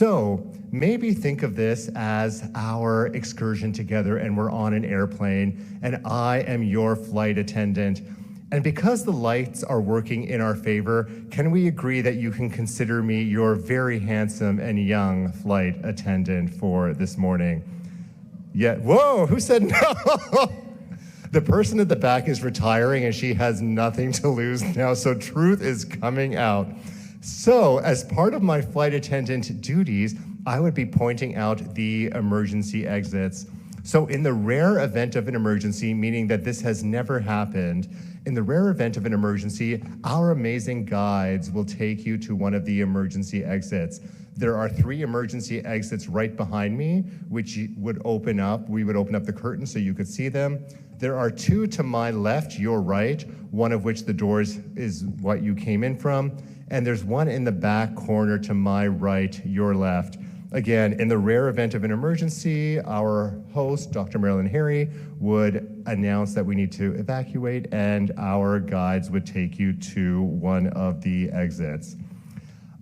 So maybe think of this as our excursion together, and we're on an airplane, and I am your flight attendant. And because the lights are working in our favor, can we agree that you can consider me your very handsome and young flight attendant for this morning? Yeah, whoa, who said no? The person at the back is retiring and she has nothing to lose now, so truth is coming out. So, as part of my flight attendant duties, I would be pointing out the emergency exits. So in the rare event of an emergency, meaning that this has never happened, in the rare event of an emergency, our amazing guides will take you to one of the emergency exits. There are 3 emergency exits right behind me, which would open up. We would open up the curtain so you could see them. There are 2 to my left, your right, one of which the doors is what you came in from. And there's one in the back corner to my right, your left. Again, in the rare event of an emergency, our host, Dr. Marilyn Harry, would announce that we need to evacuate, and our guides would take you to one of the exits.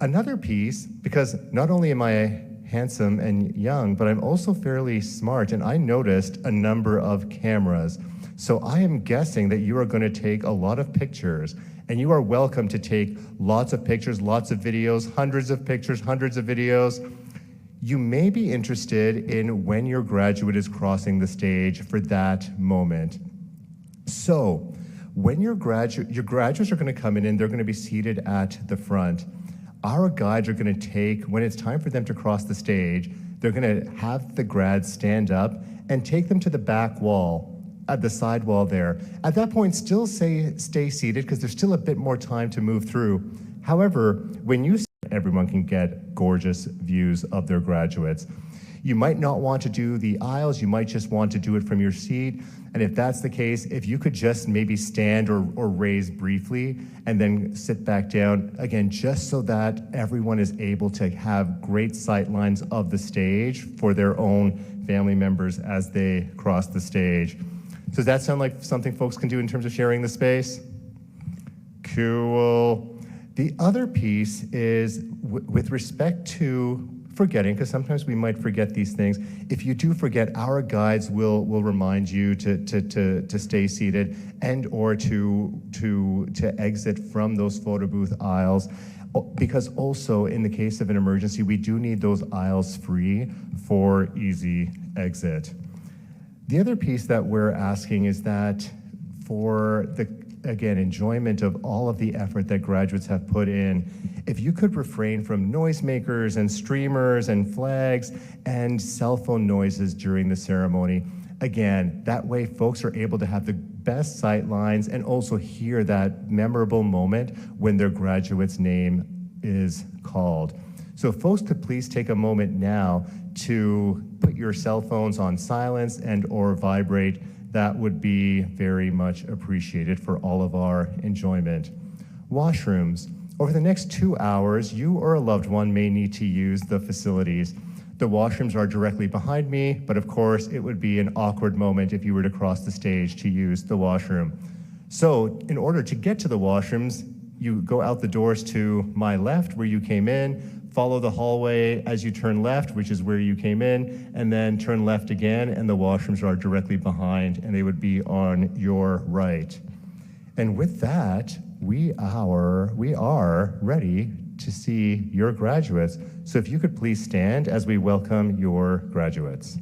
Another piece, because not only am I handsome and young, but I'm also fairly smart, and I noticed a number of cameras. So I am guessing that you are going to take a lot of pictures, and you are welcome to take lots of pictures, lots of videos, hundreds of pictures, hundreds of videos. You may be interested in when your graduate is crossing the stage for that moment. So when your graduates are going to come in and they're going to be seated at the front. Our guides are going to take, when it's time for them to cross the stage, they're going to have the grads stand up and take them to the back wall, at the side wall there. At that point, still stay seated because there's still a bit more time to move through. However, when you everyone can get gorgeous views of their graduates. You might not want to do the aisles, you might just want to do it from your seat. And if that's the case, if you could just maybe stand or raise briefly and then sit back down, again, just so that everyone is able to have great sight lines of the stage for their own family members as they cross the stage. So does that sound like something folks can do in terms of sharing the space? Cool. The other piece is with respect to forgetting, because sometimes we might forget these things. If you do forget, our guides will remind you to stay seated and or to exit from those photo booth aisles, because also in the case of an emergency, we do need those aisles free for easy exit. The other piece that we're asking is that for the again, enjoyment of all of the effort that graduates have put in, if you could refrain from noisemakers and streamers and flags and cell phone noises during the ceremony, again, that way folks are able to have the best sight lines and also hear that memorable moment when their graduate's name is called. So if folks could please take a moment now to put your cell phones on silence and or vibrate, that would be very much appreciated for all of our enjoyment. Washrooms. Over the next 2 hours, you or a loved one may need to use the facilities. The washrooms are directly behind me, but of course, it would be an awkward moment if you were to cross the stage to use the washroom. So in order to get to the washrooms, you go out the doors to my left where you came in, follow the hallway as you turn left, which is where you came in, and then turn left again, and the washrooms are directly behind, and they would be on your right. And with that, we are ready to see your graduates. So if you could please stand as we welcome your graduates.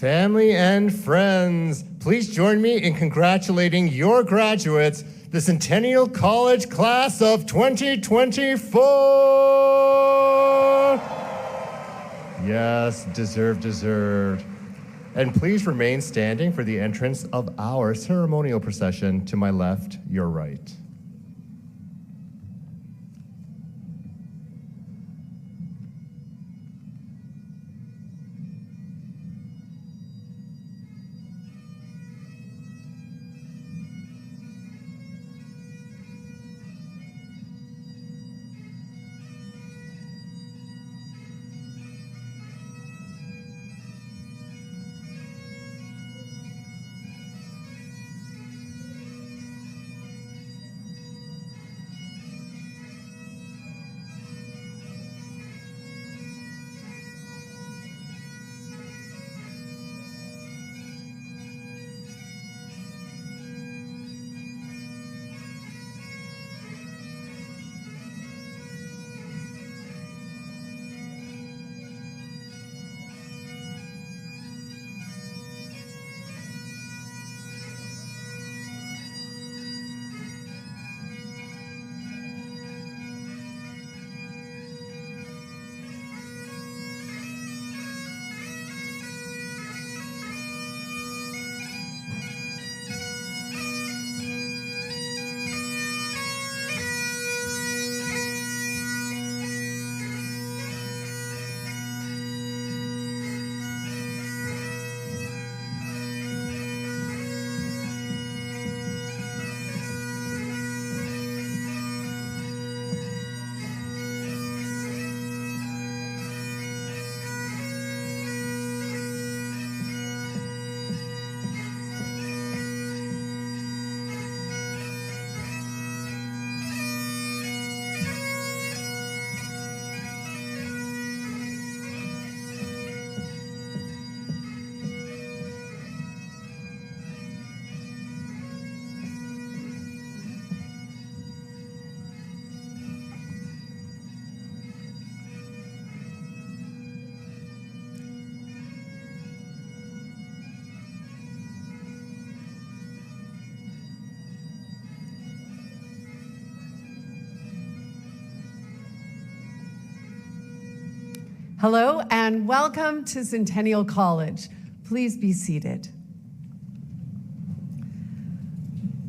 Family and friends, please join me in congratulating your graduates, the Centennial College class of 2024. Yes, deserved. And please remain standing for the entrance of our ceremonial procession to my left, your right. Hello and welcome to Centennial College. Please be seated.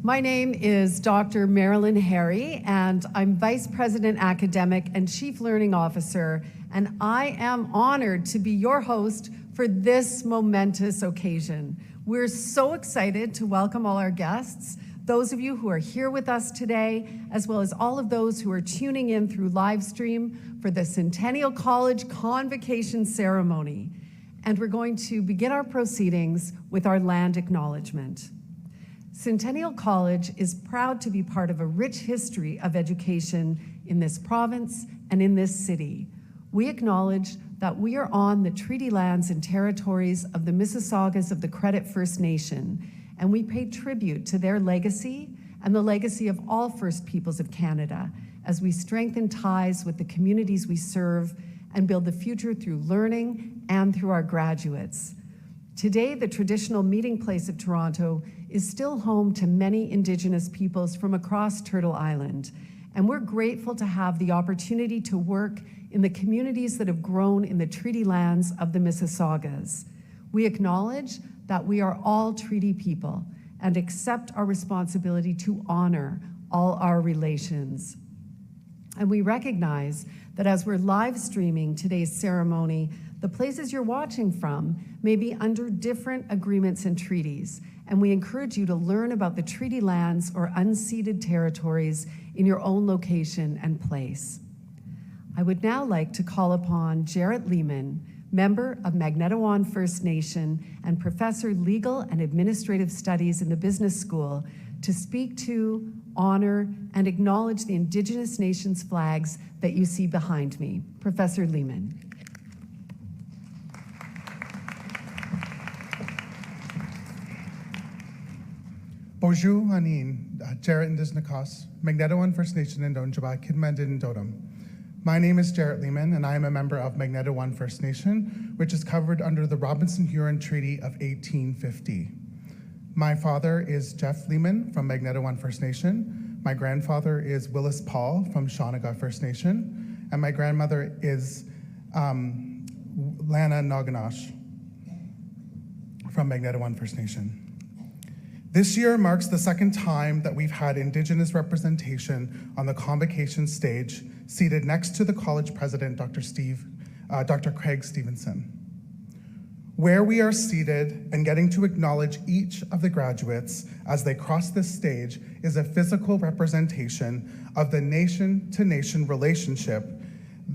My name is Dr. Marilyn Harry, and I'm Vice President Academic and Chief Learning Officer, and I am honored to be your host for this momentous occasion. We're so excited to welcome all our guests, those of you who are here with us today, as well as all of those who are tuning in through live stream for the Centennial College Convocation Ceremony. And we're going to begin our proceedings with our land acknowledgement. Centennial College is proud to be part of a rich history of education in this province and in this city. We acknowledge that we are on the treaty lands and territories of the Mississaugas of the Credit First Nation, and we pay tribute to their legacy and the legacy of all First Peoples of Canada as we strengthen ties with the communities we serve and build the future through learning and through our graduates. Today, the traditional meeting place of Toronto is still home to many Indigenous peoples from across Turtle Island, and we're grateful to have the opportunity to work in the communities that have grown in the treaty lands of the Mississaugas. We acknowledge that we are all treaty people and accept our responsibility to honor all our relations. And we recognize that as we're live streaming today's ceremony, the places you're watching from may be under different agreements and treaties, and we encourage you to learn about the treaty lands or unceded territories in your own location and place. I would now like to call upon Jarrett Lehman, member of Magnetawan First Nation and Professor Legal and Administrative Studies in the Business School, to speak to, honor, and acknowledge the Indigenous nations flags that you see behind me. Professor Lehman. Bonjour, Anin, Jarrett Indisnakas, Magnetawan First Nation and Donjaba, Kidmandin Dodom. My name is Jarrett Lehman, and I am a member of Magneto-One First Nation, which is covered under the Robinson-Huron Treaty of 1850. My father is Jeff Lehman from Magneto-One First Nation. My grandfather is Willis Paul from Shawniga First Nation, and my grandmother is Lana Noganash from Magneto-One First Nation. This year marks the second time that we've had Indigenous representation on the convocation stage, seated next to the college president, Dr. Craig Stevenson. Where we are seated and getting to acknowledge each of the graduates as they cross this stage is a physical representation of the nation-to-nation relationship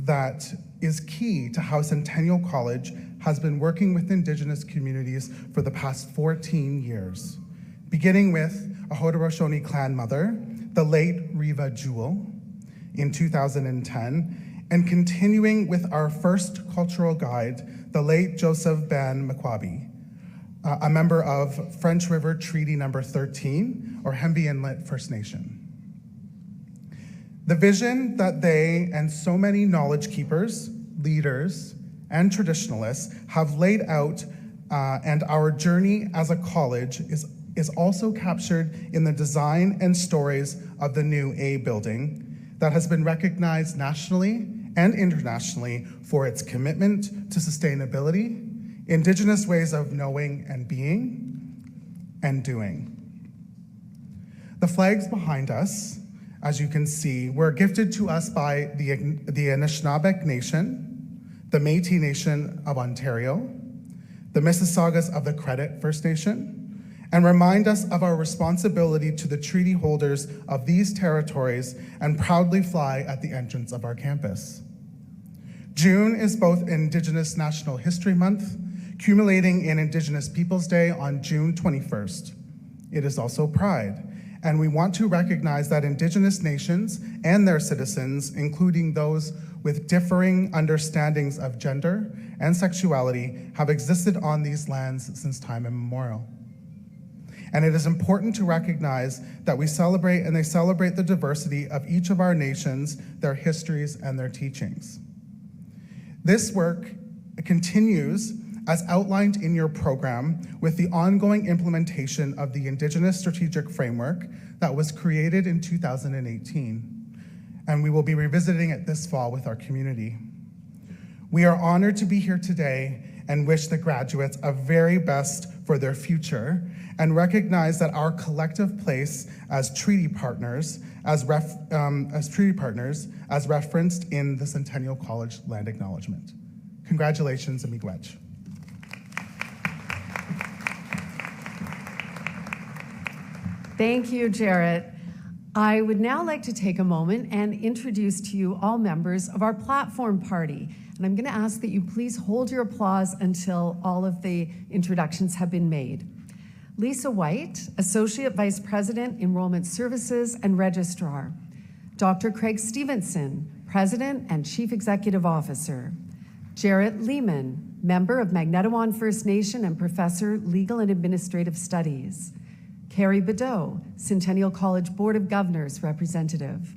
that is key to how Centennial College has been working with Indigenous communities for the past 14 years, beginning with a Haudenosaunee clan mother, the late Reva Jewell, in 2010, and continuing with our first cultural guide, the late Joseph Ben McQuabi, a member of French River Treaty Number 13, or Hemby Inlet First Nation. The vision that they and so many knowledge keepers, leaders, and traditionalists have laid out and our journey as a college is also captured in the design and stories of the new A building that has been recognized nationally and internationally for its commitment to sustainability, Indigenous ways of knowing and being and doing. The flags behind us, as you can see, were gifted to us by the Anishinaabe Nation, the Métis Nation of Ontario, the Mississaugas of the Credit First Nation, and remind us of our responsibility to the treaty holders of these territories and proudly fly at the entrance of our campus. June is both Indigenous National History Month, culminating in Indigenous Peoples Day on June 21st. It is also Pride, and we want to recognize that Indigenous nations and their citizens, including those with differing understandings of gender and sexuality, have existed on these lands since time immemorial. And it is important to recognize that we celebrate and they celebrate the diversity of each of our nations, their histories, and their teachings. This work continues as outlined in your program with the ongoing implementation of the Indigenous Strategic Framework that was created in 2018. And we will be revisiting it this fall with our community. We are honored to be here today and wish the graduates a very best for their future and recognize that our collective place as treaty partners, as referenced in the Centennial College Land Acknowledgement. Congratulations and miigwech. Thank you, Jarrett. I would now like to take a moment and introduce to you all members of our platform party. And I'm going to ask that you please hold your applause until all of the introductions have been made. Lisa White, Associate Vice President, Enrollment Services and Registrar. Dr. Craig Stevenson, President and Chief Executive Officer. Jarrett Lehman, member of Magneto-One First Nation and Professor, Legal and Administrative Studies. Carrie Bedeau, Centennial College Board of Governors Representative.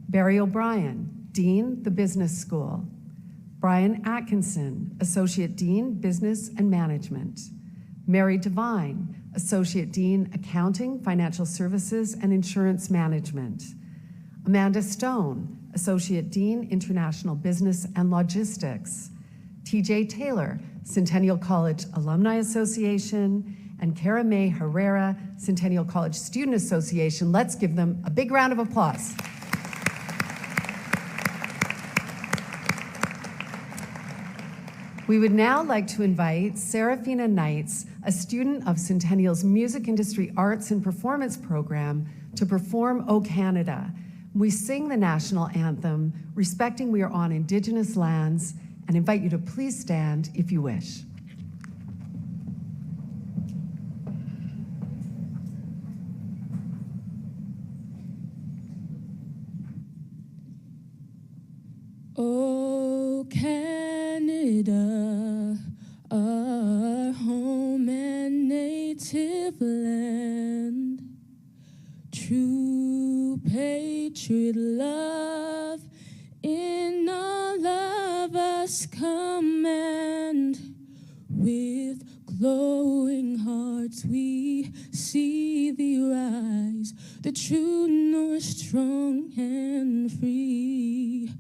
Barry O'Brien, Dean, the Business School. Brian Atkinson, Associate Dean, Business and Management. Mary Devine, Associate Dean, Accounting, Financial Services and Insurance Management. Amanda Stone, Associate Dean, International Business and Logistics. TJ Taylor, Centennial College Alumni Association, and Cara May Herrera, Centennial College Student Association. Let's give them a big round of applause. We would now like to invite Serafina Knights, a student of Centennial's Music Industry Arts and Performance Program, to perform O Canada. We sing the national anthem, respecting we are on Indigenous lands, and invite you to please stand if you wish. Oh, Canada, our home and native land, true patriot love in just command. With glowing hearts we see thee rise, the true north, strong and free.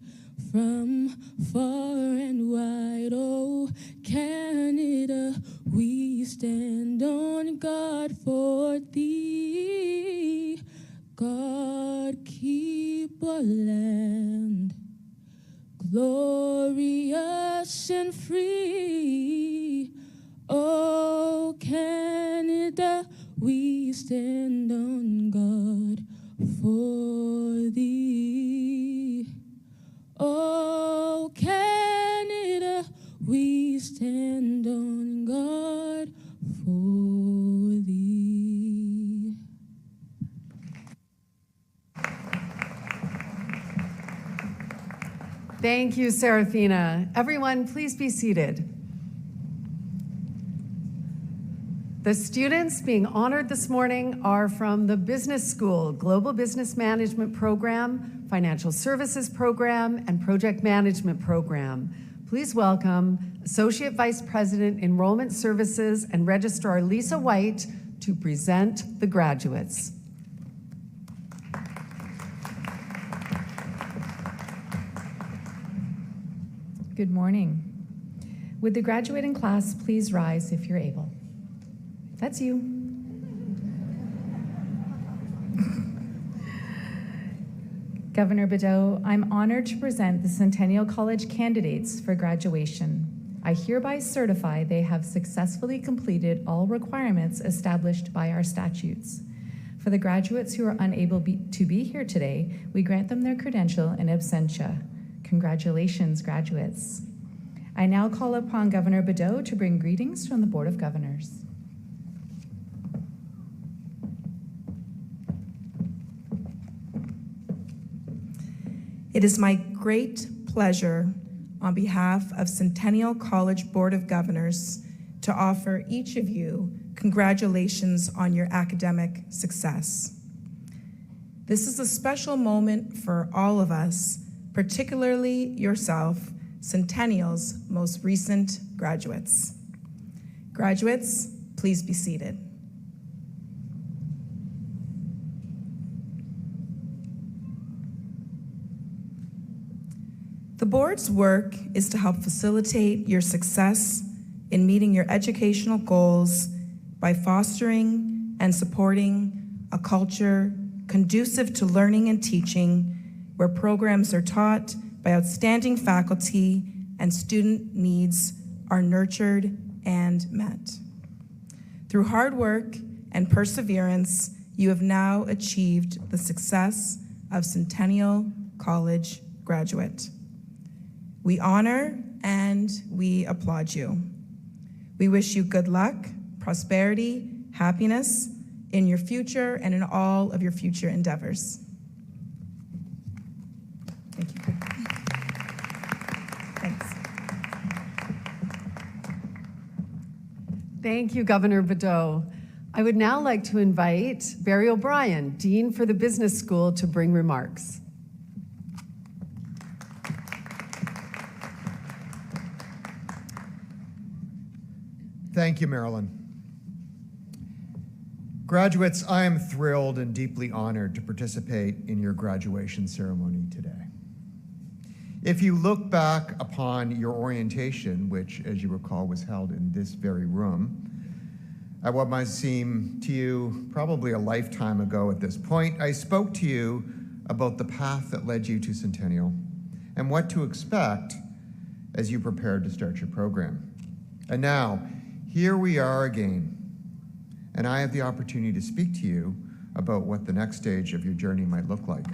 From far and wide, oh Canada, we stand on guard for thee. God, keep our land glorious and free. Oh Canada, we stand on guard for thee. Oh Canada, we stand on guard for thee. Thank you, Serafina. Everyone, please be seated. The students being honored this morning are from the Business School, Global Business Management Program, Financial Services Program, and Project Management Program. Please welcome Associate Vice President, Enrollment Services and Registrar Lisa White to present the graduates. Good morning. Would the graduating class please rise if you're able? That's you. Governor Bedeau, I'm honored to present the Centennial College candidates for graduation. I hereby certify they have successfully completed all requirements established by our statutes. For the graduates who are unable to be here today, we grant them their credential in absentia. Congratulations, graduates. I now call upon Governor Bedeau to bring greetings from the Board of Governors. It is my great pleasure on behalf of Centennial College Board of Governors to offer each of you congratulations on your academic success. This is a special moment for all of us, particularly yourself, Centennial's most recent graduates. Graduates, please be seated. The board's work is to help facilitate your success in meeting your educational goals by fostering and supporting a culture conducive to learning and teaching, where programs are taught by outstanding faculty and student needs are nurtured and met. Through hard work and perseverance, you have now achieved the success of Centennial College graduate. We honor and we applaud you. We wish you good luck, prosperity, happiness in your future and in all of your future endeavors. Thank you. Thanks. Thank you, Governor Bedeau. I would now like to invite Barry O'Brien, Dean for the Business School, to bring remarks. Thank you, Marilyn. Graduates, I am thrilled and deeply honored to participate in your graduation ceremony today. If you look back upon your orientation, which, as you recall, was held in this very room, at what might seem to you probably a lifetime ago at this point, I spoke to you about the path that led you to Centennial and what to expect as you prepared to start your program. And now, here we are again, and I have the opportunity to speak to you about what the next stage of your journey might look like.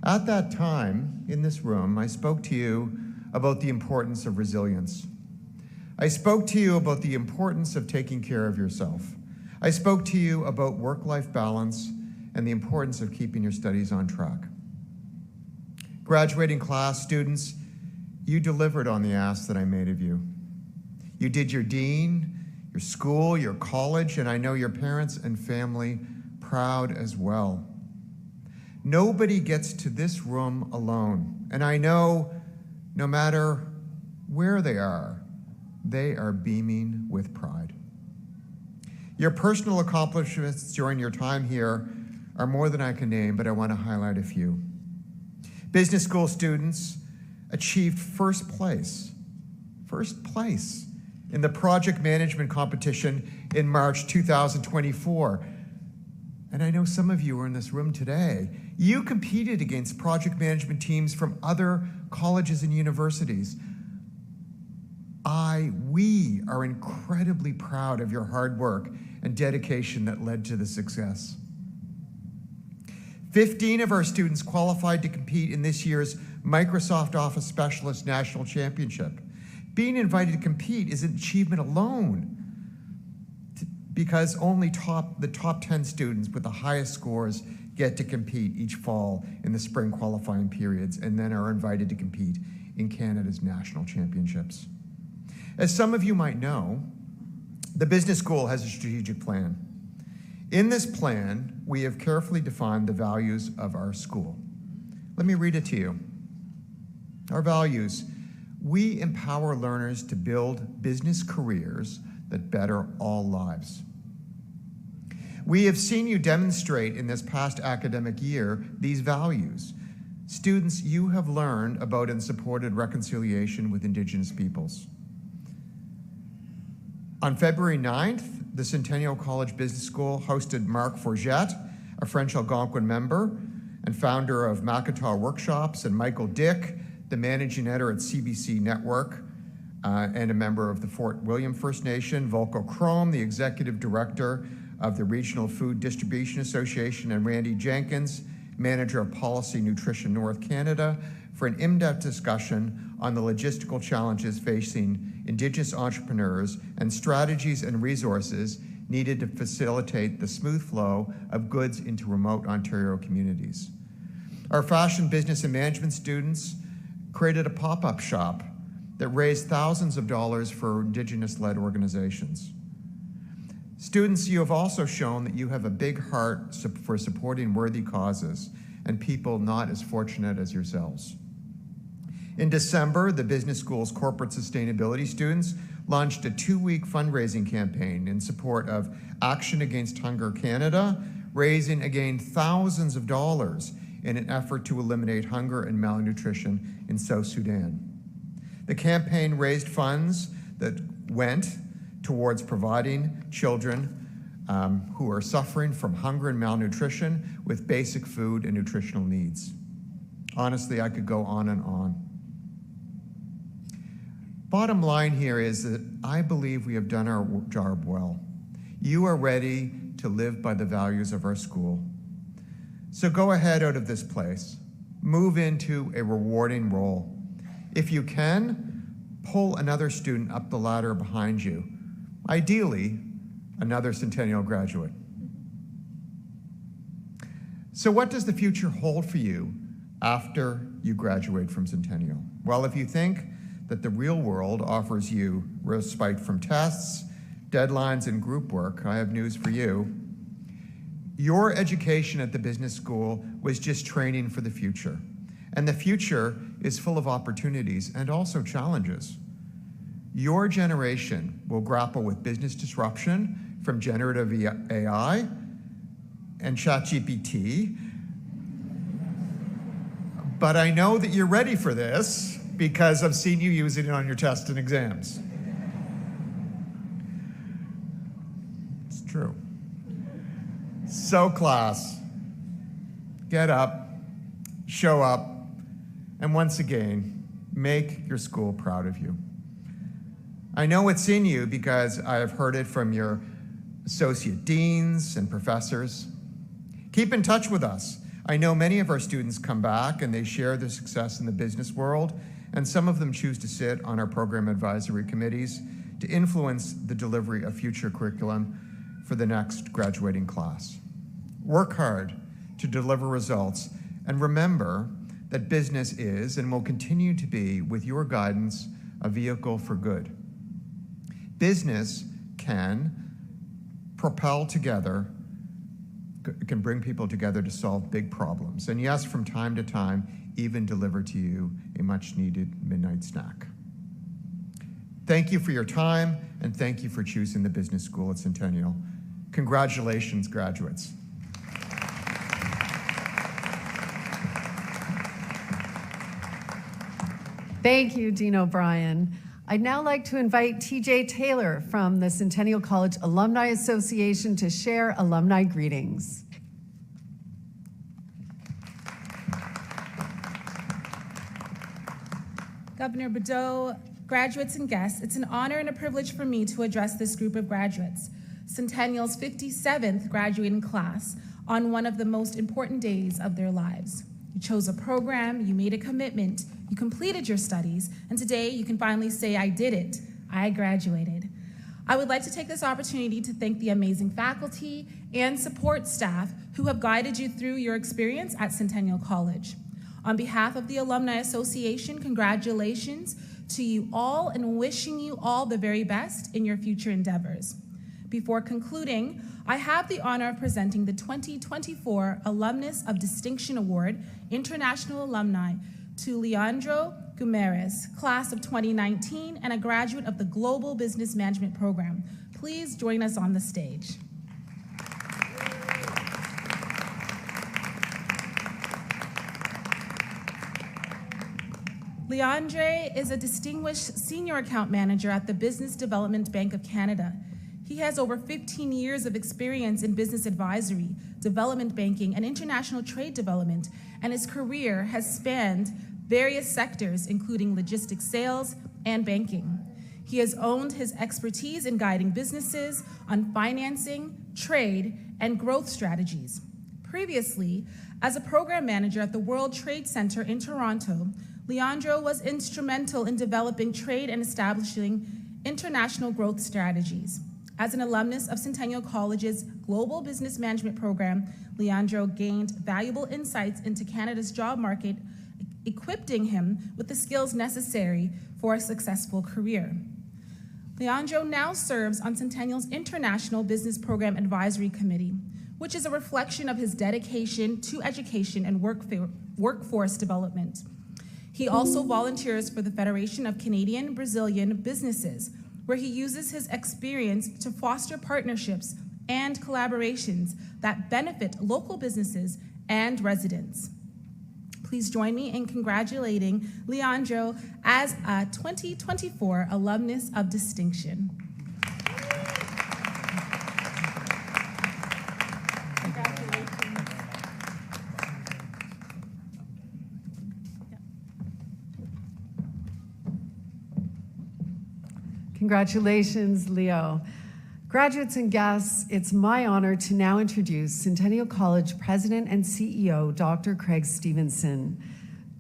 At that time, in this room, I spoke to you about the importance of resilience. I spoke to you about the importance of taking care of yourself. I spoke to you about work-life balance and the importance of keeping your studies on track. Graduating class students, you delivered on the ask that I made of you. You did your dean, your school, your college, and I know your parents and family proud as well. Nobody gets to this room alone, and I know No matter where they are beaming with pride. Your personal accomplishments during your time here are more than I can name, but I want to highlight a few. Business school students achieved first place in the project management competition in March 2024. And I know some of you are in this room today. You competed against project management teams from other colleges and universities. We are incredibly proud of your hard work and dedication that led to the success. 15 of our students qualified to compete in this year's Microsoft Office Specialist National Championship. Being invited to compete is an achievement alone, because only the top 10 students with the highest scores get to compete each fall in the spring qualifying periods, and then are invited to compete in Canada's national championships. As some of you might know, the business school has a strategic plan. In this plan, we have carefully defined the values of our school. Let me read it to you. Our values: we empower learners to build business careers that better all lives. We have seen you demonstrate in this past academic year these values. Students, you have learned about and supported reconciliation with Indigenous peoples. On February 9th, the Centennial College Business School hosted Marc Forget, a French Algonquin member and founder of Makata Workshops, and Michael Dick, the managing editor at CBC Network, and a member of the Fort William First Nation, Volko Chrome, the executive director of the Regional Food Distribution Association, and Randy Jenkins, manager of Policy Nutrition North Canada, for an in-depth discussion on the logistical challenges facing Indigenous entrepreneurs and strategies and resources needed to facilitate the smooth flow of goods into remote Ontario communities. Our fashion, business, and management students created a pop-up shop that raised thousands of dollars for Indigenous-led organizations. Students, you have also shown that you have a big heart for supporting worthy causes and people not as fortunate as yourselves. In December, the business school's corporate sustainability students launched a 2-week fundraising campaign in support of Action Against Hunger Canada, raising again thousands of dollars in an effort to eliminate hunger and malnutrition in South Sudan. The campaign raised funds that went towards providing children who are suffering from hunger and malnutrition with basic food and nutritional needs. Honestly, I could go on and on. Bottom line here is that I believe we have done our job well. You are ready to live by the values of our school. So go ahead out of this place. Move into a rewarding role. If you can, pull another student up the ladder behind you. Ideally, another Centennial graduate. So what does the future hold for you after you graduate from Centennial? Well, if you think that the real world offers you respite from tests, deadlines, and group work, I have news for you. Your education at the business school was just training for the future. And the future is full of opportunities and also challenges. Your generation will grapple with business disruption from generative AI and ChatGPT. But I know that you're ready for this because I've seen you using it on your tests and exams. It's true. So class, get up, show up, and once again, make your school proud of you. I know it's in you because I have heard it from your associate deans and professors. Keep in touch with us. I know many of our students come back and they share their success in the business world, and some of them choose to sit on our program advisory committees to influence the delivery of future curriculum for the next graduating class. Work hard to deliver results, and remember that business is and will continue to be, with your guidance, a vehicle for good. Business can propel together, can bring people together to solve big problems. And yes, from time to time, even deliver to you a much-needed midnight snack. Thank you for your time, and thank you for choosing the business school at Centennial. Congratulations, graduates. Thank you, Dean O'Brien. I'd now like to invite TJ Taylor from the Centennial College Alumni Association to share alumni greetings. Governor Bedeau, graduates and guests, it's an honor and a privilege for me to address this group of graduates, Centennial's 57th graduating class, on one of the most important days of their lives. You chose a program, you made a commitment, you completed your studies, and today you can finally say, I did it, I graduated. I would like to take this opportunity to thank the amazing faculty and support staff who have guided you through your experience at Centennial College. On behalf of the Alumni Association, congratulations to you all and wishing you all the very best in your future endeavors. Before concluding, I have the honor of presenting the 2024 Alumnus of Distinction Award, International Alumni, to Leandro Guimarães, class of 2019 and a graduate of the Global Business Management Program. Please join us on the stage. Leandre is a distinguished senior account manager at the Business Development Bank of Canada. He has over 15 years of experience in business advisory, development banking, and international trade development, and his career has spanned various sectors, including logistics sales and banking. He has owned his expertise in guiding businesses on financing, trade, and growth strategies. Previously, as a program manager at the World Trade Center in Toronto, Leandro was instrumental in developing trade and establishing international growth strategies. As an alumnus of Centennial College's Global Business Management Program, Leandro gained valuable insights into Canada's job market, equipping him with the skills necessary for a successful career. Leandro now serves on Centennial's International Business Program Advisory Committee, which is a reflection of his dedication to education and workforce development. He also volunteers for the Federation of Canadian Brazilian Businesses, where he uses his experience to foster partnerships and collaborations that benefit local businesses and residents. Please join me in congratulating Leandro as a 2024 Alumnus of Distinction. Congratulations, Leo. Graduates and guests, it's my honor to now introduce Centennial College President and CEO, Dr. Craig Stevenson.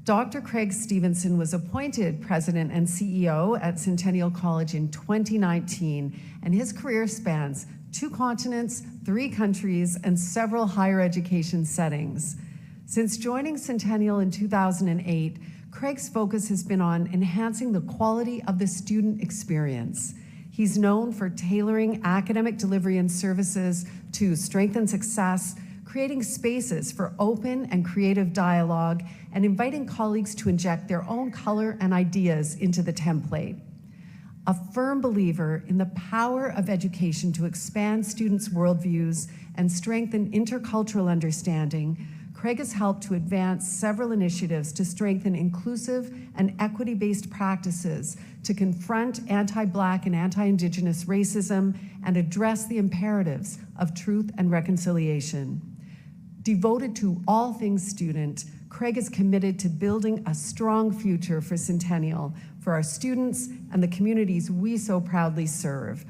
Dr. Craig Stevenson was appointed President and CEO at Centennial College in 2019, and his career spans 2 continents, 3 countries, and several higher education settings. Since joining Centennial in 2008, Craig's focus has been on enhancing the quality of the student experience. He's known for tailoring academic delivery and services to strengthen success, creating spaces for open and creative dialogue, and inviting colleagues to inject their own color and ideas into the template. A firm believer in the power of education to expand students' worldviews and strengthen intercultural understanding, Craig has helped to advance several initiatives to strengthen inclusive and equity-based practices to confront anti-Black and anti-Indigenous racism and address the imperatives of truth and reconciliation. Devoted to all things student, Craig is committed to building a strong future for Centennial, for our students and the communities we so proudly serve.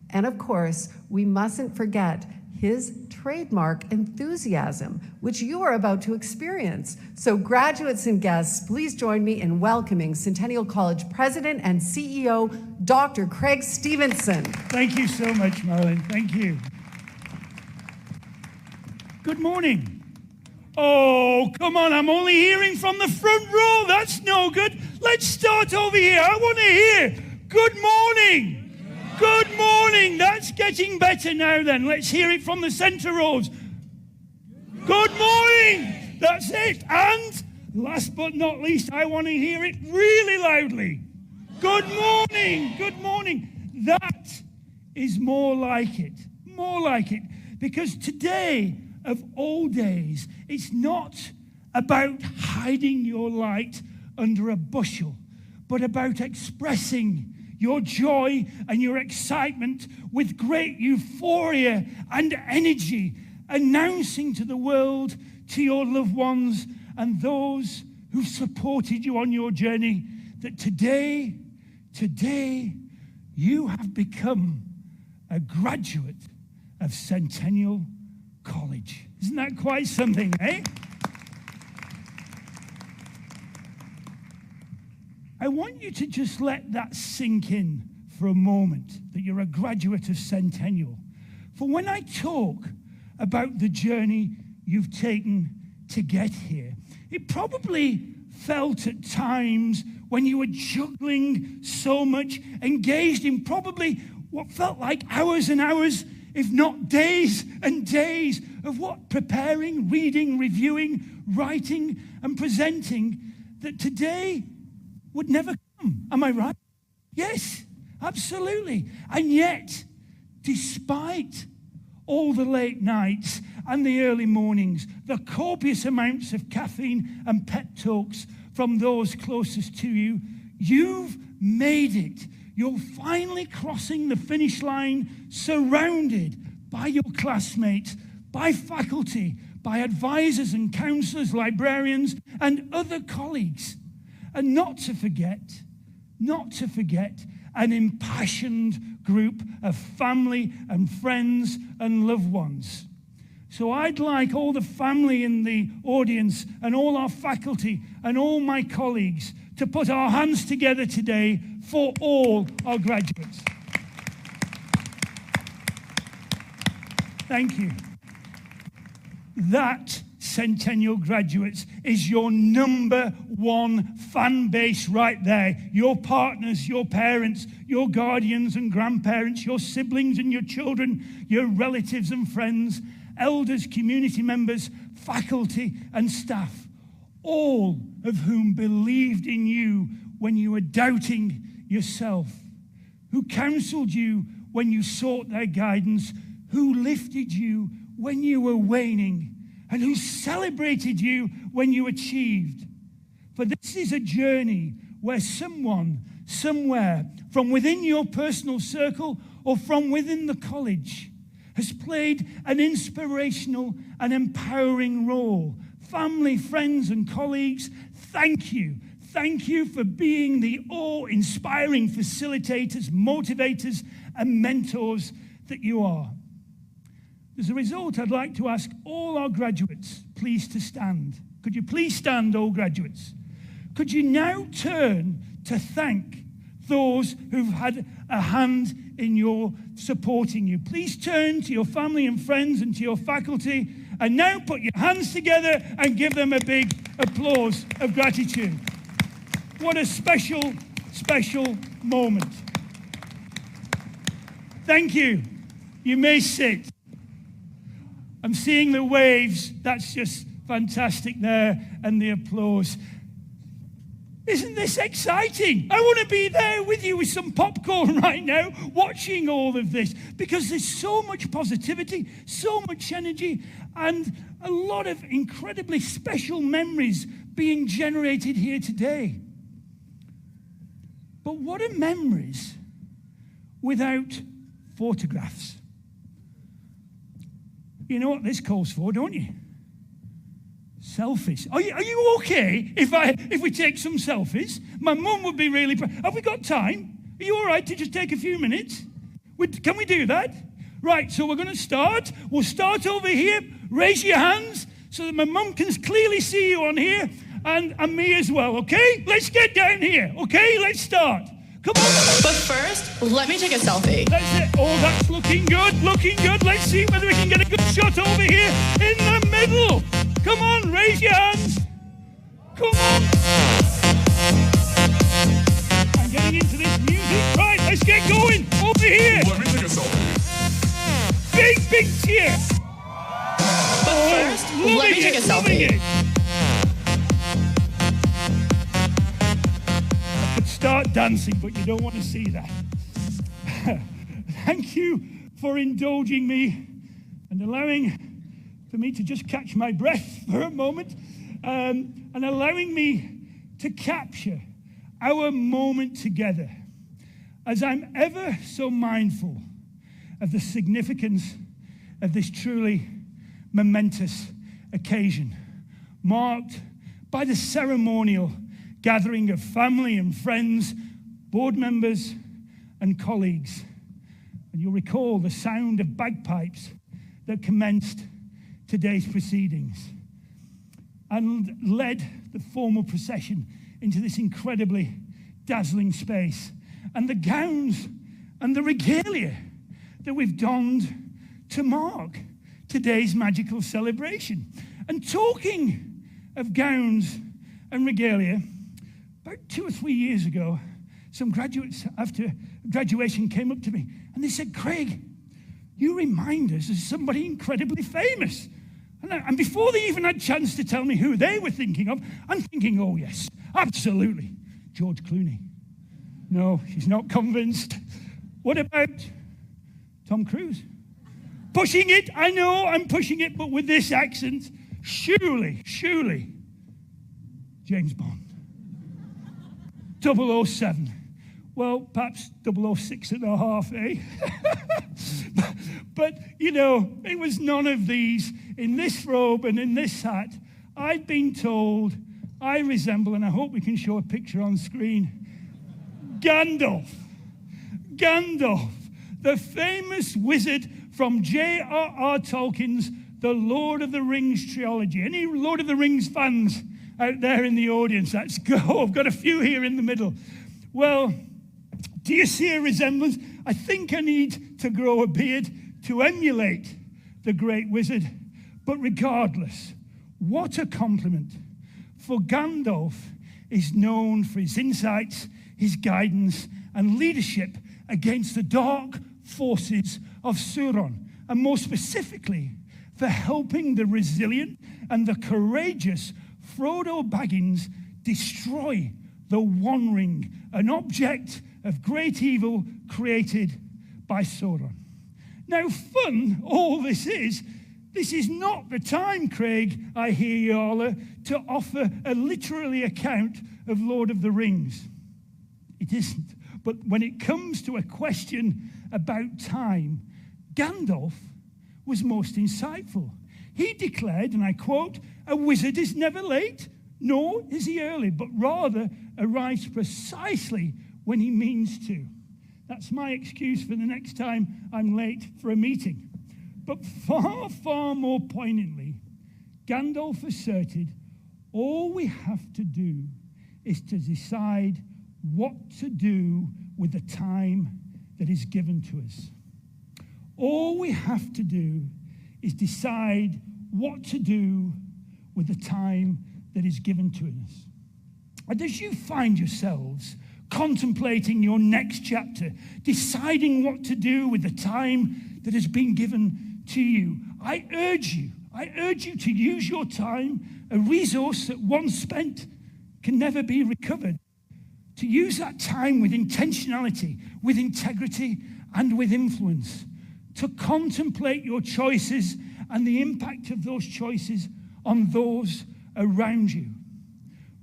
And of course, we mustn't forget his trademark enthusiasm, which you are about to experience. So graduates and guests, please join me in welcoming Centennial College President and CEO, Dr. Craig Stevenson. Thank you so much, Marilyn. Thank you. Good morning. Oh, come on, I'm only hearing from the front row. That's no good. Let's start over here. I want to hear good morning. Good morning. That's getting better now then. Let's hear it from the center rows. Good morning. That's it. And last but not least, I want to hear it really loudly. Good morning, good morning. That is more like it, because today of all days, it's not about hiding your light under a bushel, but about expressing your joy and your excitement with great euphoria and energy, announcing to the world, to your loved ones and those who've supported you on your journey, that today, you have become a graduate of Centennial College. Isn't that quite something, eh? I want you to just let that sink in for a moment, that you're a graduate of Centennial. For when I talk about the journey you've taken to get here, it probably felt at times when you were juggling so much, engaged in probably what felt like hours and hours, if not days and days, of what? Preparing, reading, reviewing, writing, and presenting, that today would never come. Am I right? Yes, absolutely. And yet, despite all the late nights and the early mornings, the copious amounts of caffeine and pep talks from those closest to you, you've made it. You're finally crossing the finish line, surrounded by your classmates, by faculty, by advisors and counselors, librarians, and other colleagues. And not to forget, an impassioned group of family and friends and loved ones. So I'd like all the family in the audience and all our faculty and all my colleagues to put our hands together today for all our graduates. Thank you. That, Centennial graduates, is your number one fan base right there. Your partners, your parents, your guardians and grandparents, your siblings and your children, your relatives and friends, elders, community members, faculty and staff, all of whom believed in you when you were doubting yourself, who counseled you when you sought their guidance, who lifted you when you were waning, and who celebrated you when you achieved. For this is a journey where someone, somewhere, from within your personal circle or from within the college, has played an inspirational and empowering role. Family, friends, and colleagues, thank you. Thank you for being the awe-inspiring facilitators, motivators, and mentors that you are. As a result, I'd like to ask all our graduates, please to stand. Could you please stand, all graduates? Could you now turn to thank those who've had a hand in your supporting you? Please turn to your family and friends and to your faculty, and now put your hands together and give them a big applause of gratitude. What a special, special moment. Thank you. You may sit. I'm seeing the waves. That's just fantastic there, and the applause. Isn't this exciting? I want to be there with you with some popcorn right now, watching all of this, because there's so much positivity, so much energy, and a lot of incredibly special memories being generated here today. But what are memories without photographs? You know what this calls for, don't you? Selfies. Are you okay if we take some selfies? My mum would be really proud. Have we got time? Are you all right to just take a few minutes? Can we do that? Right, so we're going to start. We'll start over here. Raise your hands so that my mum can clearly see you on here, and me as well, okay? Let's get down here, okay? Let's start. Come on. But first, let me take a selfie. That's it. Oh, that's looking good, looking good. Let's see whether we can get a good shot over here in the middle. Come on, raise your hands. Come on. I'm getting into this music. Right, let's get going. Over here. Let me take a selfie. Big cheer. But first, let me take a selfie. could start dancing, but you don't want to see that. Thank you for indulging me and allowing for me to just catch my breath for a moment, and allowing me to capture our moment together, as I'm ever so mindful of the significance of this truly momentous occasion, marked by the ceremonial gathering of family and friends, board members and colleagues. And you'll recall the sound of bagpipes that commenced today's proceedings and led the formal procession into this incredibly dazzling space, and the gowns and the regalia that we've donned to mark today's magical celebration. And talking of gowns and regalia, about 2 or 3 years ago, some graduates after graduation came up to me and they said, "Craig, you remind us of somebody incredibly famous." And before they even had a chance to tell me who they were thinking of, I'm thinking, oh yes, absolutely, George Clooney. No, she's not convinced. What about Tom Cruise? Pushing it, I know I'm pushing it, but with this accent, surely, James Bond. 007. Well, perhaps 006 and a half, eh? But, you know, it was none of these. In this robe and in this hat, I'd been told I resemble, and I hope we can show a picture on screen, Gandalf, the famous wizard from J.R.R. Tolkien's The Lord of the Rings trilogy. Any Lord of the Rings fans out there in the audience? Let's go. I've got a few here in the middle. Well, do you see a resemblance? I think I need to grow a beard to emulate the great wizard. But regardless, what a compliment. For Gandalf is known for his insights, his guidance, and leadership against the dark forces of Sauron, and more specifically, for helping the resilient and the courageous Frodo Baggins destroy the One Ring, an object of great evil created by Sauron. Now, fun all this is not the time, Craig, I hear you all, to offer a literary account of Lord of the Rings. It isn't. But when it comes to a question about time, Gandalf was most insightful. He declared, and I quote, "A wizard is never late, nor is he early, but rather arrives precisely when he means to." That's my excuse for the next time I'm late for a meeting. But far, far more poignantly, Gandalf asserted, all we have to do is to decide what to do with the time that is given to us. All we have to do is decide what to do with the time that is given to us. And as you find yourselves contemplating your next chapter, deciding what to do with the time that has been given to you, I urge you to use your time, a resource that once spent can never be recovered, to use that time with intentionality, with integrity, and with influence, to contemplate your choices and the impact of those choices on those around you.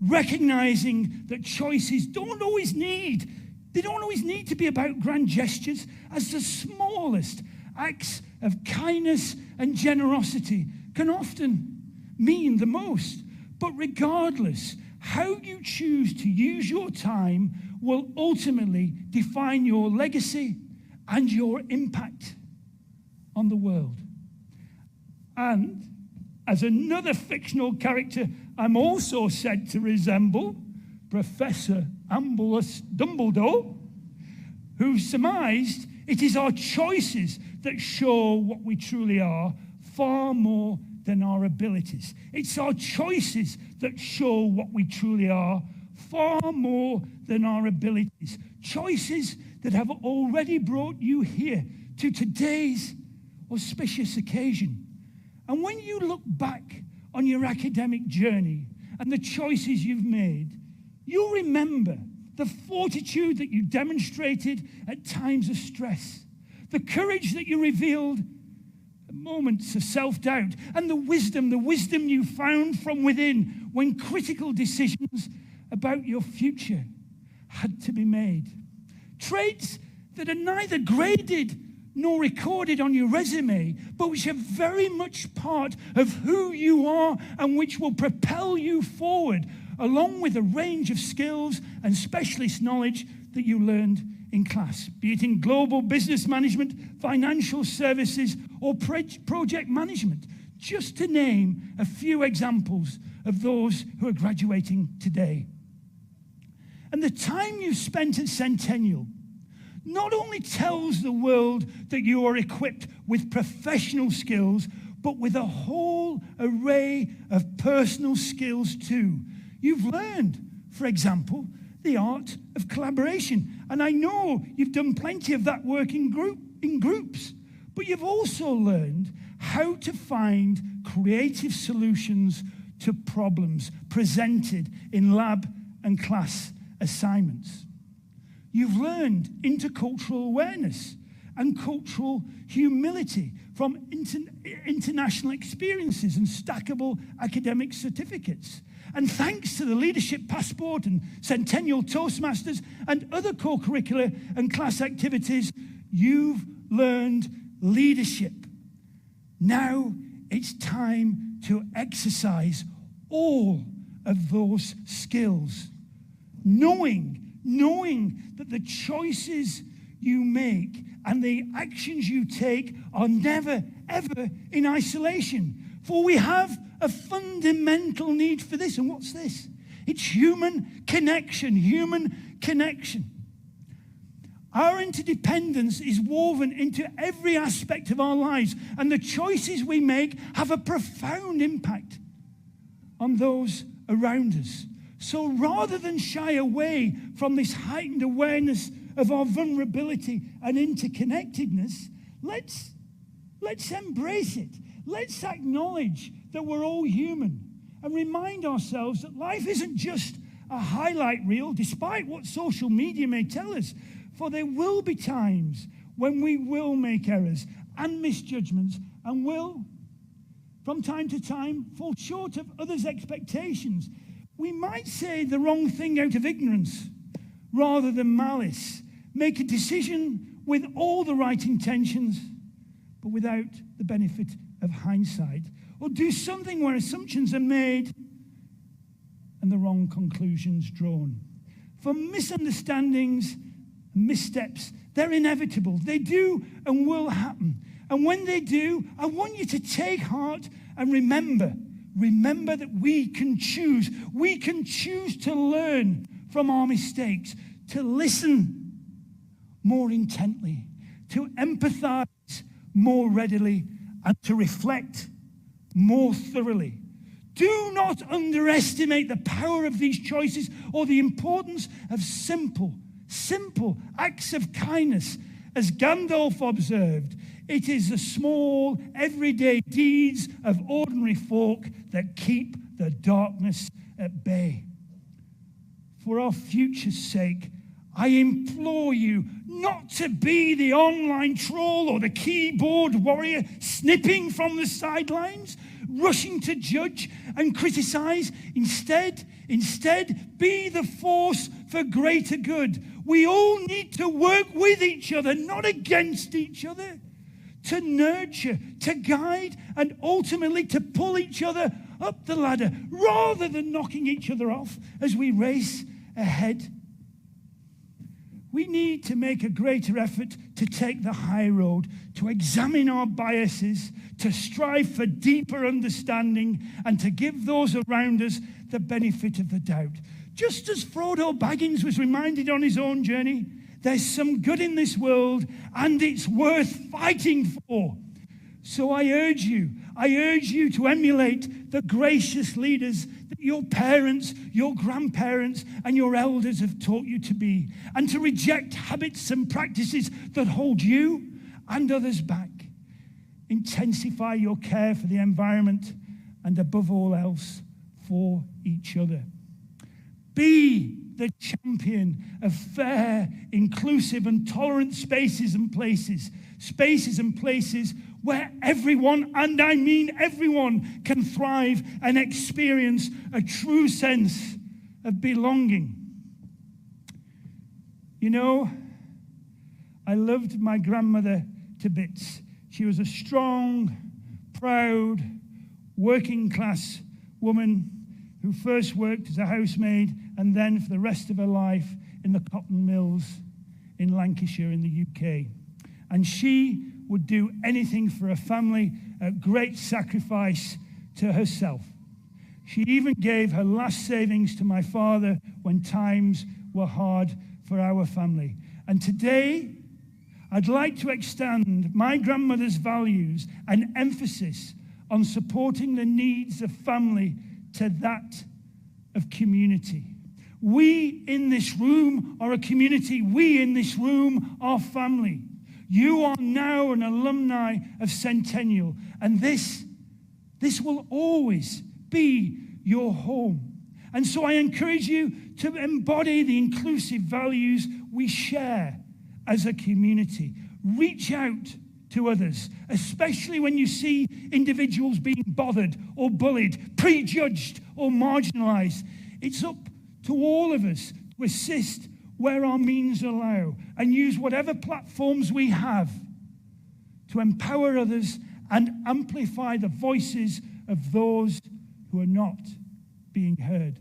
Recognizing that choices don't always need to be about grand gestures, as the smallest acts of kindness and generosity can often mean the most. But regardless, how you choose to use your time will ultimately define your legacy and your impact on the world. And as another fictional character I'm also said to resemble, Professor Albus Dumbledore, who surmised it is our choices that show what we truly are far more than our abilities. It's our choices that show what we truly are far more than our abilities. Choices that have already brought you here to today's auspicious occasion. And when you look back on your academic journey and the choices you've made, you'll remember the fortitude that you demonstrated at times of stress, the courage that you revealed at moments of self-doubt, and the wisdom you found from within when critical decisions about your future had to be made. Traits that are neither graded nor recorded on your resume, but which are very much part of who you are and which will propel you forward, along with a range of skills and specialist knowledge that you learned in class, be it in global business management, financial services, or project management, just to name a few examples of those who are graduating today. And the time you've spent at Centennial not only tells the world that you are equipped with professional skills, but with a whole array of personal skills too. You've learned, for example, the art of collaboration. And I know you've done plenty of that work in groups, but you've also learned how to find creative solutions to problems presented in lab and class assignments. You've learned intercultural awareness and cultural humility from international experiences and stackable academic certificates. And thanks to the Leadership Passport and Centennial Toastmasters and other co-curricular and class activities, you've learned leadership. Now it's time to exercise all of those skills, knowing that the choices you make and the actions you take are never, ever in isolation. For we have a fundamental need for this. And what's this? It's human connection, Our interdependence is woven into every aspect of our lives, and the choices we make have a profound impact on those around us. So rather than shy away from this heightened awareness of our vulnerability and interconnectedness, let's embrace it. Let's acknowledge that we're all human and remind ourselves that life isn't just a highlight reel, despite what social media may tell us, for there will be times when we will make errors and misjudgments and will, from time to time, fall short of others' expectations. We might say the wrong thing out of ignorance rather than malice, make a decision with all the right intentions, but without the benefit of hindsight, or do something where assumptions are made and the wrong conclusions drawn. For misunderstandings and missteps, they're inevitable. They do and will happen. And when they do, I want you to take heart and remember that we can choose. We can choose to learn from our mistakes, to listen more intently, to empathize more readily, and to reflect more thoroughly. Do not underestimate the power of these choices or the importance of simple acts of kindness. As Gandalf observed, it is the small, everyday deeds of ordinary folk that keep the darkness at bay. For our future's sake, I implore you not to be the online troll or the keyboard warrior snipping from the sidelines, rushing to judge and criticize. Instead, be the force for greater good. We all need to work with each other, not against each other, to nurture, to guide, and ultimately to pull each other up the ladder, rather than knocking each other off as we race ahead. We need to make a greater effort to take the high road, to examine our biases, to strive for deeper understanding, and to give those around us the benefit of the doubt. Just as Frodo Baggins was reminded on his own journey, there's some good in this world, and it's worth fighting for. So I urge you to emulate the gracious leaders that your parents, your grandparents, and your elders have taught you to be, and to reject habits and practices that hold you and others back. Intensify your care for the environment and, above all else, for each other. Be the champion of fair, inclusive, and tolerant spaces and places where everyone, and I mean everyone, can thrive and experience a true sense of belonging. You know, I loved my grandmother to bits. She was a strong, proud, working-class woman who first worked as a housemaid and then for the rest of her life in the cotton mills in Lancashire in the UK. And she would do anything for her family at great sacrifice to herself. She even gave her last savings to my father when times were hard for our family. And today, I'd like to extend my grandmother's values and emphasis on supporting the needs of family to that of community. We in this room are a community. We in this room are family. You are now an alumni of Centennial, and this will always be your home. And so I encourage you to embody the inclusive values we share as a community. Reach out to others, especially when you see individuals being bothered or bullied, prejudged or marginalized. It's up to all of us to assist where our means allow and use whatever platforms we have to empower others and amplify the voices of those who are not being heard.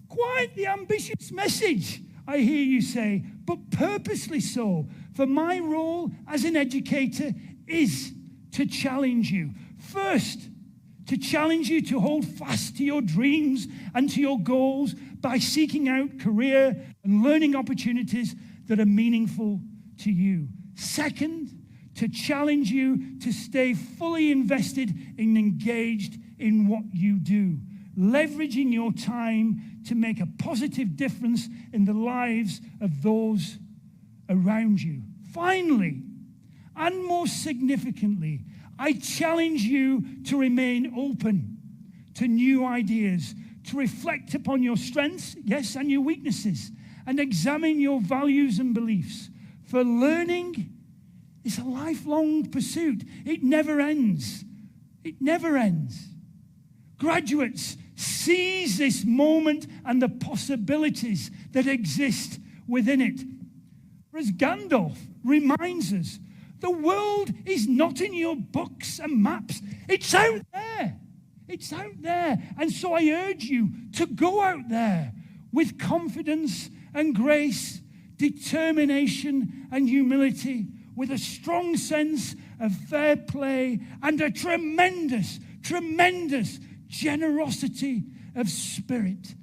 Quite the ambitious message, I hear you say, but purposely so. For my role as an educator is to challenge you. First, to challenge you to hold fast to your dreams and to your goals by seeking out career and learning opportunities that are meaningful to you. Second, to challenge you to stay fully invested and engaged in what you do, leveraging your time to make a positive difference in the lives of those around you. Finally, and most significantly, I challenge you to remain open to new ideas, to reflect upon your strengths, yes, and your weaknesses, and examine your values and beliefs. For learning is a lifelong pursuit. It never ends. It never ends. Graduates, seize this moment and the possibilities that exist within it. For as Gandalf reminds us, the world is not in your books and maps. It's out there. It's out there. And so I urge you to go out there with confidence and grace, determination and humility, with a strong sense of fair play and a tremendous, tremendous generosity of spirit.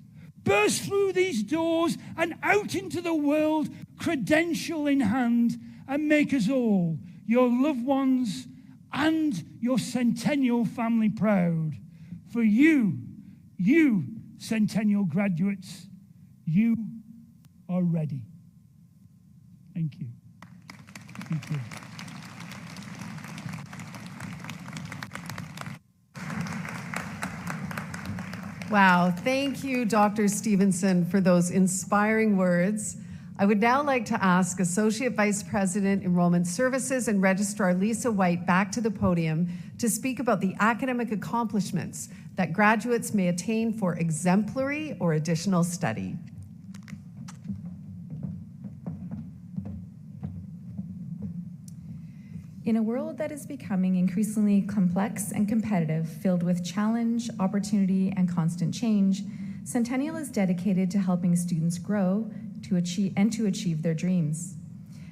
Burst through these doors and out into the world, credential in hand, and make us all, your loved ones and your Centennial family, proud. For you, Centennial graduates, you are ready. Thank you. Thank you. Wow, thank you, Dr. Stevenson, for those inspiring words. I would now like to ask Associate Vice President, Enrollment Services and Registrar Lisa White back to the podium to speak about the academic accomplishments that graduates may attain for exemplary or additional study. In a world that is becoming increasingly complex and competitive, filled with challenge, opportunity, and constant change, Centennial is dedicated to helping students grow to achieve their dreams.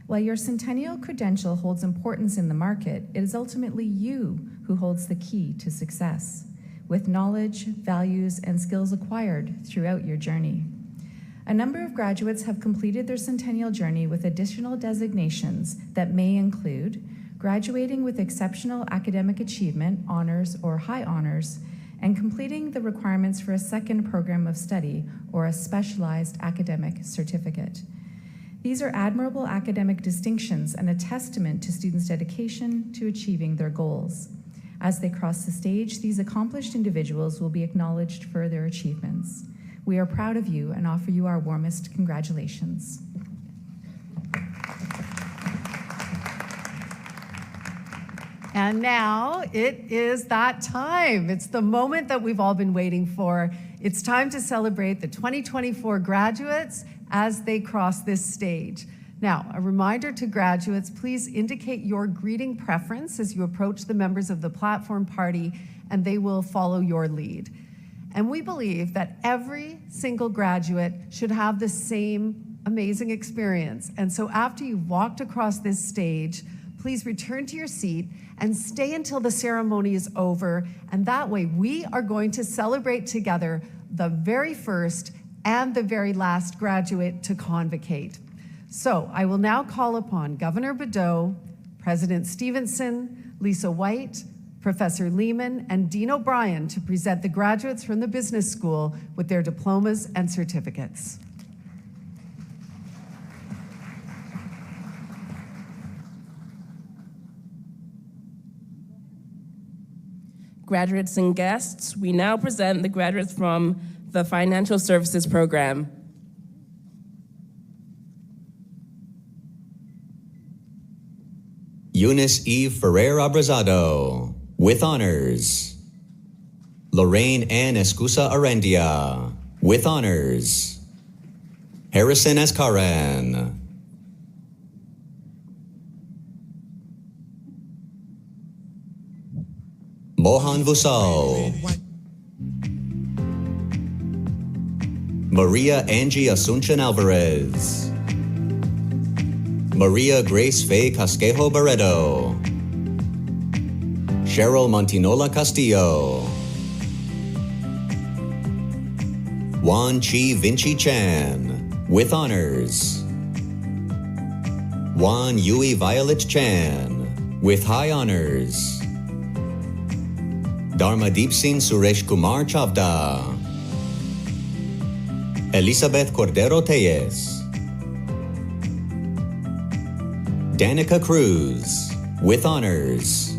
While your Centennial credential holds importance in the market, it is ultimately you who holds the key to success, with knowledge, values, and skills acquired throughout your journey. A number of graduates have completed their Centennial journey with additional designations that may include graduating with exceptional academic achievement, honors, or high honors, and completing the requirements for a second program of study or a specialized academic certificate. These are admirable academic distinctions and a testament to students' dedication to achieving their goals. As they cross the stage, these accomplished individuals will be acknowledged for their achievements. We are proud of you and offer you our warmest congratulations. And now it is that time. It's the moment that we've all been waiting for. It's time to celebrate the 2024 graduates as they cross this stage. Now, a reminder to graduates, please indicate your greeting preference as you approach the members of the platform party, and they will follow your lead. And we believe that every single graduate should have the same amazing experience. And so after you've walked across this stage, please return to your seat and stay until the ceremony is over. And that way we are going to celebrate together the very first and the very last graduate to convocate. So I will now call upon Governor Bedeau, President Stevenson, Lisa White, Professor Lehman, and Dean O'Brien to present the graduates from the business school with their diplomas and certificates. Graduates and guests, we now present the graduates from the Financial Services Program. Eunice Eve Ferrer Abrazado, with honors. Lorraine Ann Escusa Arandia, with honors. Harrison Escaran. Mohan Vusal. Maria Angie Asuncion Alvarez. Maria Grace Faye Casquejo Barreto. Cheryl Montinola Castillo. Juan Chi Vinci Chan, with honors. Juan Yui Violet Chan, with high honors. Dharmadeep Singh Suresh Kumar Chavda. Elizabeth Cordero Tellez. Danica Cruz, with honors.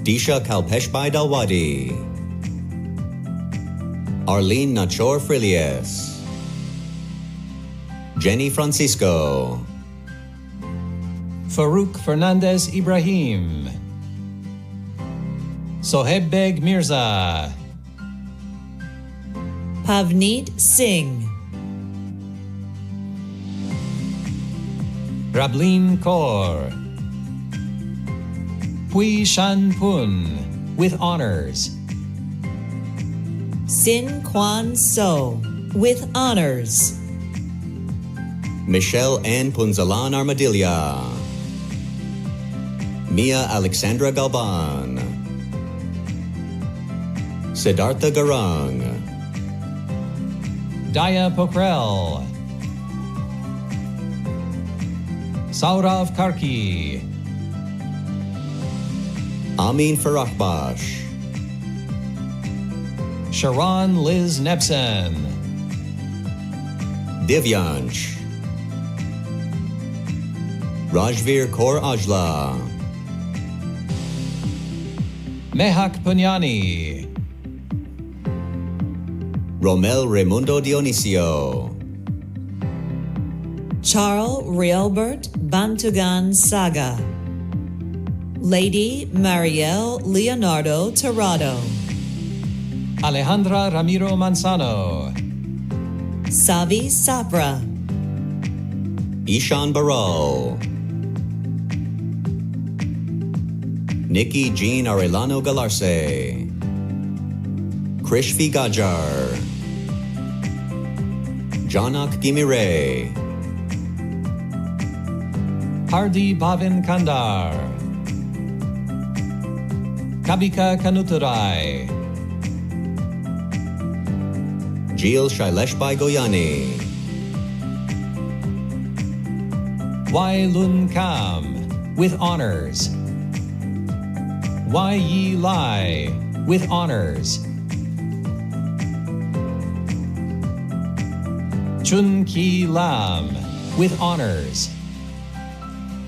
Disha Kalpeshbai Dalwadi. Arlene Nachor Frillies. Jenny Francisco. Farouk Fernandez Ibrahim. Soheb Beg Mirza. Pavneet Singh. Rablin Kaur. Pui Shan Pun, with honors. Sin Kwan So, with honors. Michelle Ann Punzalan Armadilla. Mia Alexandra Galban. Siddhartha Garang. Daya Pokrel. Saurav Karki. Amin Farakbash. Sharon Liz Nepson. Divyansh. Rajveer Kaur Ajla. Mehak Punyani. Romel Raimundo Dionisio. Charles Rielbert Bantugan Saga. Lady Marielle Leonardo Tirado. Alejandra Ramiro Manzano. Savi Sapra. Ishan Baral. Nikki Jean Arellano Galarce. Krishvi Gajar. Janak Gimire. Hardi Bhavin Kandar. Kabika Kanuturai. Jil Shaileshbai Goyani. Wai Lun Kam, with honors. Wai Yi Lai, with honors. Chun Ki Lam, with honors.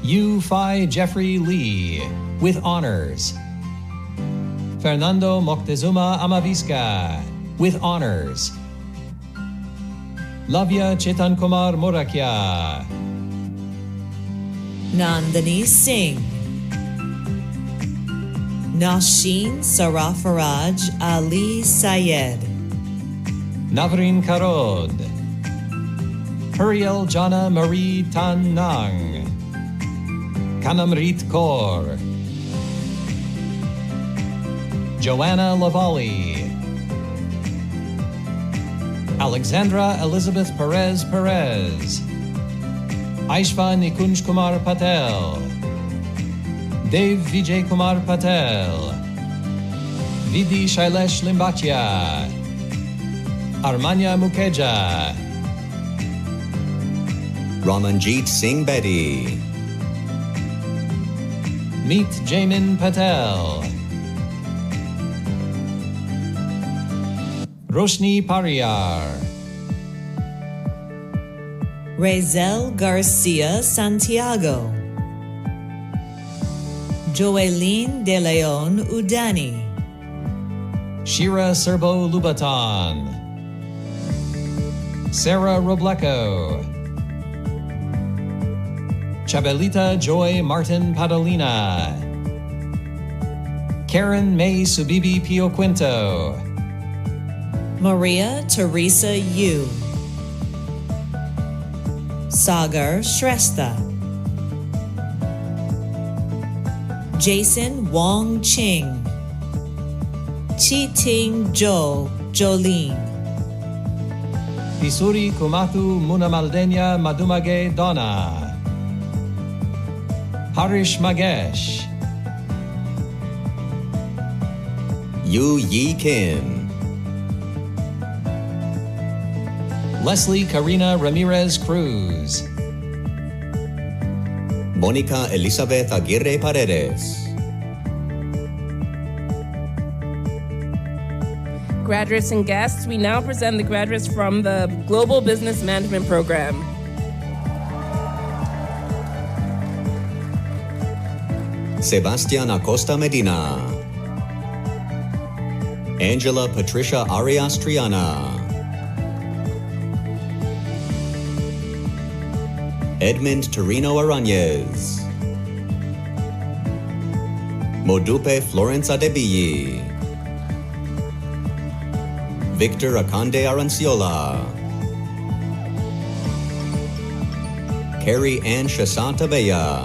Yu Fai Jeffrey Lee, with honors. Fernando Moctezuma Amavisca, with honors. Lavya Chetan Kumar Morakia. Nandini Singh, Nashin Sarafaraj Ali Sayed, Navrin Karod. Huriel Jana Marie Tan Nang. Kanamrit Kaur. Joanna Lavali. Alexandra Elizabeth Perez Perez. Aishva Nikunj Kumar Patel. Dev Vijay Kumar Patel. Vidhi Shailesh Limbachia. Armanya Mukeja. Ramanjit Singh Bedi. Meet Jamin Patel. Roshni Pariyar. Razel Garcia Santiago, Joeline De Leon Udani, Shira Serbo Lubatan. Sarah Robleco. Chabelita Joy Martin Padolina. Karen May Subibi Pio Quinto. Maria Teresa Yu, Sagar Shrestha, Jason Wong Ching, Chi Ting Jo Jolene, Pisuri Kumatu Munamaldenya Madumage Donna. Harish Magesh. Yu Yi Kim. Leslie Karina Ramirez Cruz. Monica Elizabeth Aguirre Paredes. Graduates and guests, we now present the graduates from the Global Business Management Program. Sebastian Acosta Medina. Angela Patricia Arias Triana. Edmund Torino Aranez. Modupe Florence Adebiyi. Victor Akande Aranciola. Carrie Ann Shasanta Beya.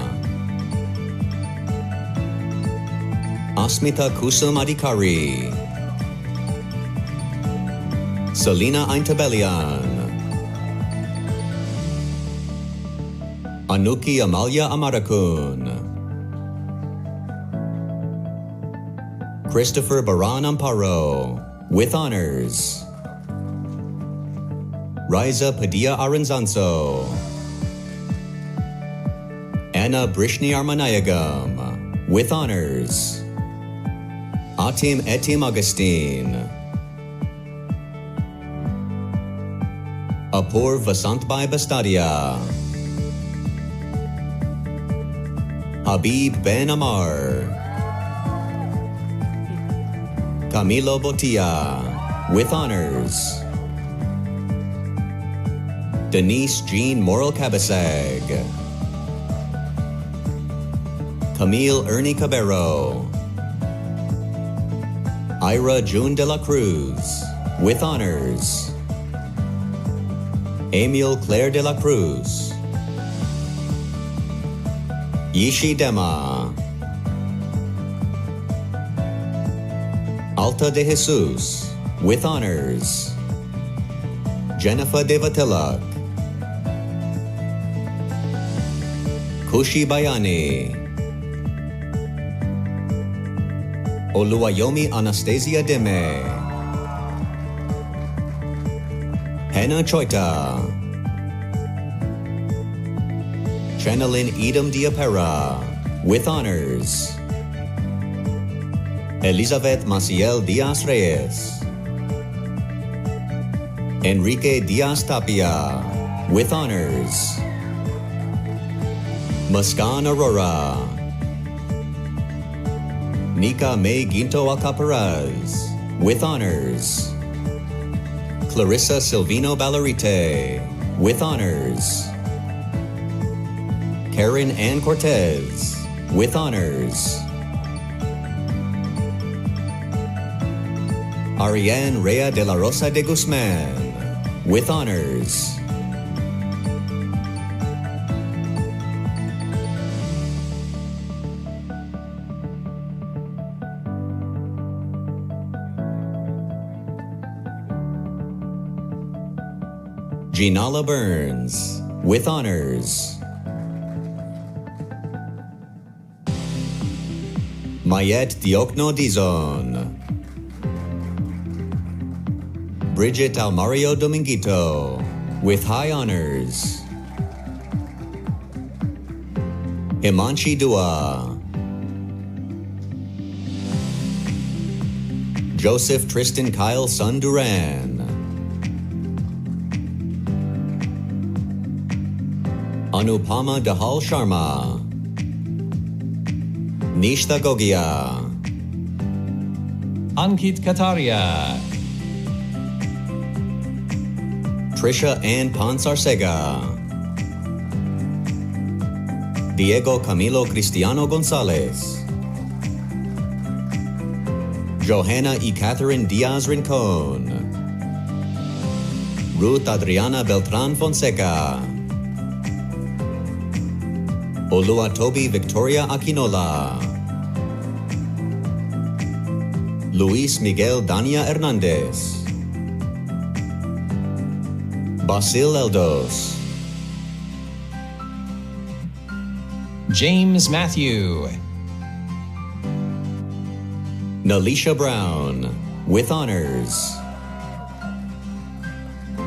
Asmita Kusum Adhikari. Selena Aintabelian. Anuki Amalia Amarakun. Christopher Baran Amparo, with honors. Riza Padilla Aranzanso. Anna Brishni Armanayagam, with honors. Atim Etim Augustine. Apur Vasantbai Bastadia. Habib Ben Amar. Camilo Botia, with honors. Denise Jean Moral Cabasag. Camille Ernie Cabero. Ira June de la Cruz, with honors. Emil Claire de la Cruz. Yishi Dema. Alta de Jesus, with honors. Jennifer Devatilak. Kushi Bayani. Oluwayomi Anastasia Deme. Hannah Choita. Chanelin Edom Diapera, with honors. Elizabeth Maciel Diaz Reyes. Enrique Diaz Tapia, with honors. Muskan Aurora. Nika May Ginto Alcaparaz, with honors. Clarissa Silvino Ballarite, with honors. Karen Ann Cortez, with honors. Ariane Rea de la Rosa de Guzman, with honors. Ginala Burns, with honors. Mayet Diokno Dizon. Bridget Almario Dominguito, with high honors. Himanshi Dua. Joseph Tristan Kyle Sun Duran. Anupama Dahal Sharma. Nishta Gogia. Ankit Kataria. Trisha Ann Pansarcega. Diego Camilo Cristiano Gonzalez. Johanna E. Catherine Diaz Rincon. Ruth Adriana Beltran Fonseca. Oluwatobi Victoria Aquinola. Luis Miguel Dania Hernandez. Basil Eldos. James Matthew. Nalisha Brown, with honors.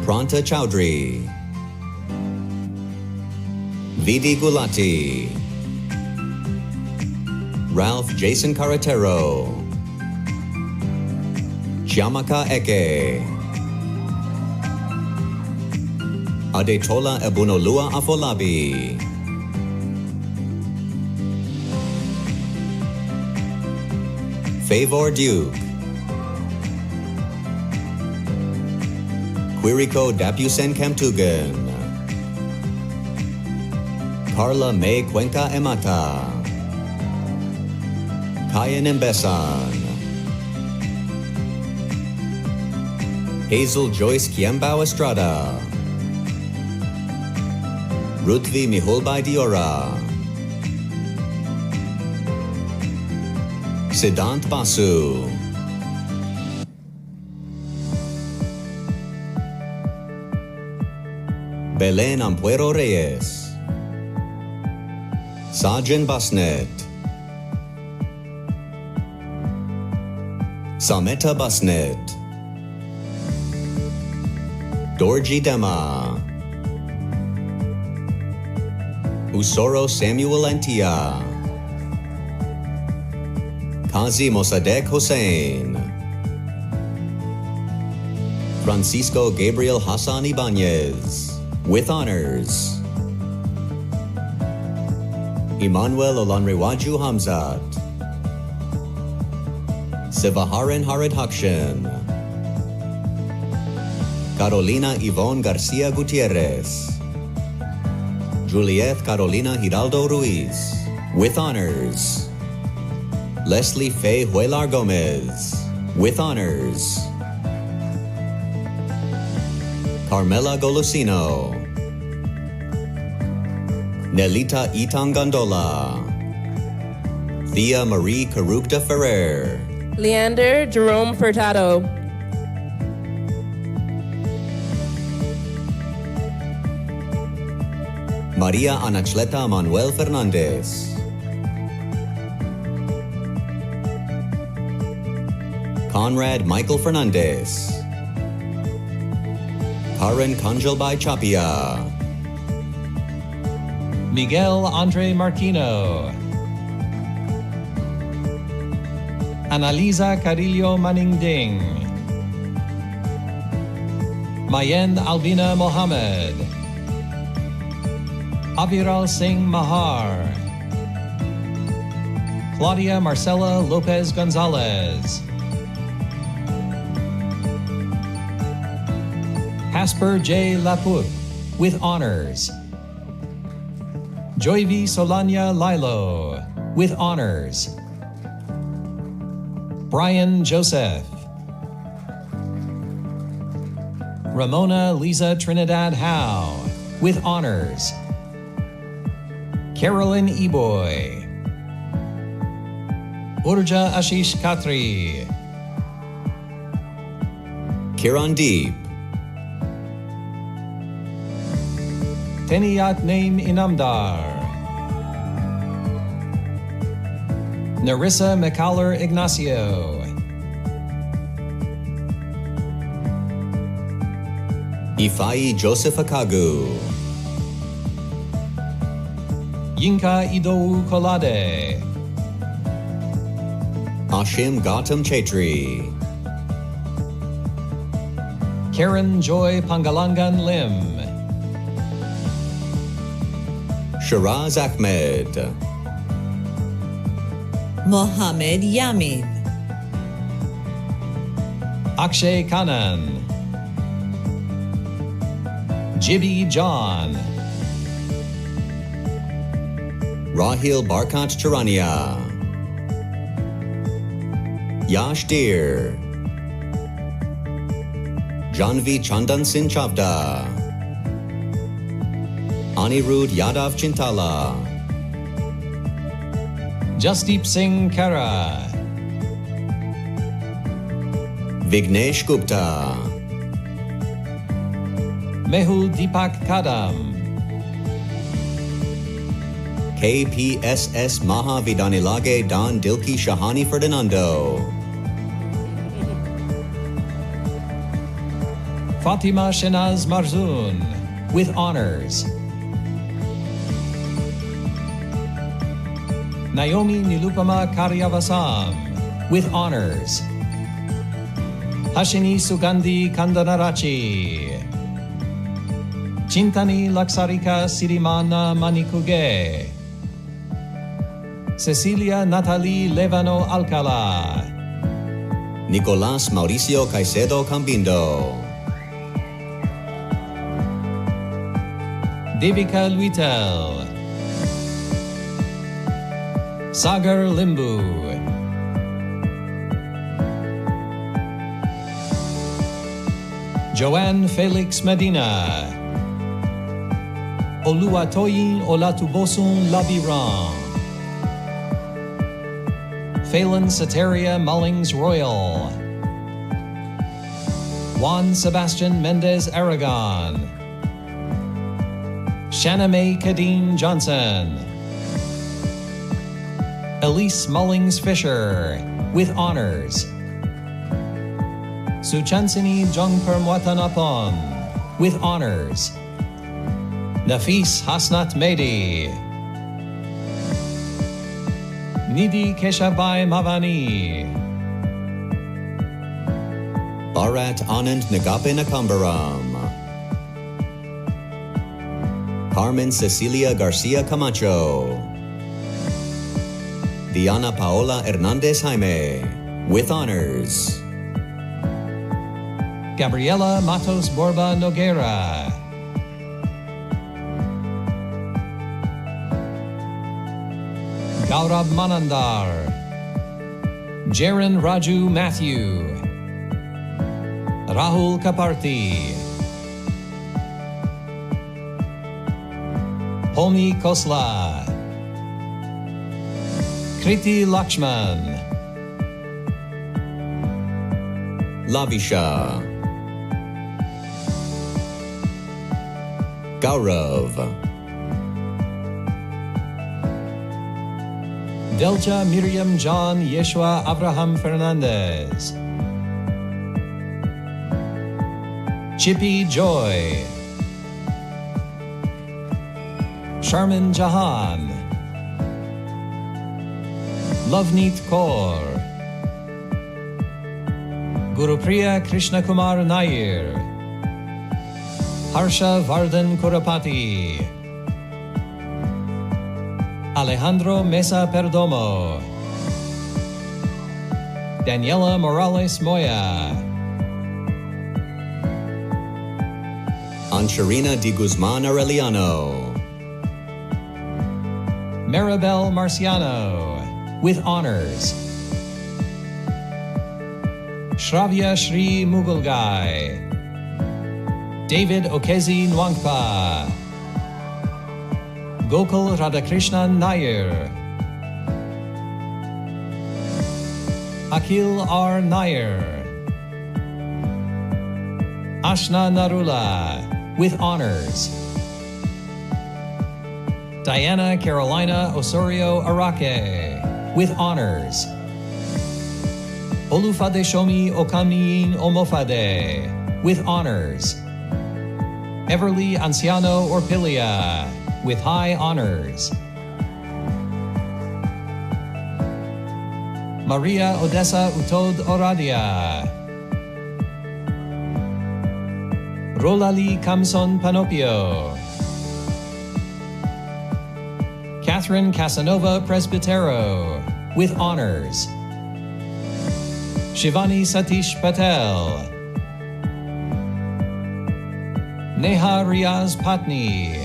Pranta Chowdhury. Vidi Gulati. Ralph Jason Carretero. Chiamaka Eke. Adetola Ebunolua Afolabi. Favor Duke. Quirico Dapusen Kamtugan. Carla May Cuenca Emata. Kayan Embesan. Hazel Joyce Kiambao Estrada. Ruthvi Mihulbai Diora. Siddhant Basu. Belen Ampuero Reyes. Sajan Basnet. Sameta Basnet. Dorji Dema. Usoro Samuel Antia. Kazi Mossadegh Hossein. Francisco Gabriel Hassan Ibanez, with honors. Emmanuel Olanrewaju Hamzat. Sivaharan Harid Hakshan. Carolina Yvonne Garcia Gutierrez. Juliet Carolina Hiraldo Ruiz, with honors. Leslie Faye Huelar Gomez, with honors. Carmela Golosino. Nelita Itang Gondola. Thea Marie Carupta Ferrer. Leander Jerome Furtado. Maria Anachleta Manuel Fernandez. Conrad Michael Fernandez. Karen Kanjalbai Chapia. Miguel Andre Marquino. Analiza Carillo Maningding. Mayen Albina Mohammed. Aviral Singh Mahar. Claudia Marcela Lopez Gonzalez. Casper J. Laput, with honors. Joyvi Solania Lilo, with honors. Brian Joseph. Ramona Lisa Trinidad Howe, with honors. Carolyn Eboy. Urja Ashish Khatri. Kiran Deep. Teniyat Naim Inamdar. Narissa McCollar Ignacio. Ifai Joseph Akagu. Yinka Idou Kolade. Ashim Gautam Chetri. Karen Joy Pangalangan Lim. Shiraz Ahmed. Mohammed Yamin. Akshay Kanan. Jibby John. Rahil Barkat Charania. Yash Deer. Janvi Chandan Sin Chavda. Anirudh Yadav Chintala. Jasdeep Singh Kara. Vignesh Gupta. Mehul Deepak Kadam. KPSS Mahavidanilage Dan Dilki Shahani Ferdinando. Fatima Shenaz Marzoon, with honors. Naomi Nilupama Karyavasam, with honors. Hashini Sugandhi Kandanarachi. Chintani Laksarika Sirimana Manikuge. Cecilia Natalie Levano Alcala. Nicolás Mauricio Caicedo Cambindo. Devika Luitel. Sagar Limbu. Joanne Felix Medina. Oluwatoyin Olatubosun Labiran. Phelan Sateria Mullings Royal. Juan Sebastian Mendez Aragon. Shanna Mae Kadeen Johnson. Elise Mullings Fisher, with honors. Suchansini Jongpermwatanapon, with honors. Nafis Hasnat Mehdi. Nidhi Keshabai Mavani. Bharat Anand Nagape Nakambaram. Carmen Cecilia Garcia Camacho. Diana Paola Hernandez Jaime, with honors. Gabriela Matos Borba Noguera. Gaurab Manandar. Jaren Raju Matthew. Rahul Kaparthi. Homi Khosla. Kriti Lakshman. Lavisha. Gaurav. Delja Miriam John Yeshua Abraham Fernandez. Chippy Joy. Sharmin Jahan. Loveneet Kaur. Gurupriya Krishna Kumar Nair. Harsha Vardhan Kurapati. Alejandro Mesa Perdomo. Daniela Morales Moya. Evangelina de Guzman Arellano. Maribel Marciano, with honors. Shravya Shri Mugulgai. David Okezi Nwangpa. Gokul Radhakrishnan Nair. Akil R. Nair. Ashna Narula, with honors. Diana Carolina Osorio Arake, with honors. Olufadeshomi Okamiin Omofade, with honors. Everly Anciano Orpilia, with high honors. Maria Odessa Utod Oradia. Rolali Kamson Panopio. Catherine Casanova Presbytero, with honors. Shivani Satish Patel. Neha Riaz Patni.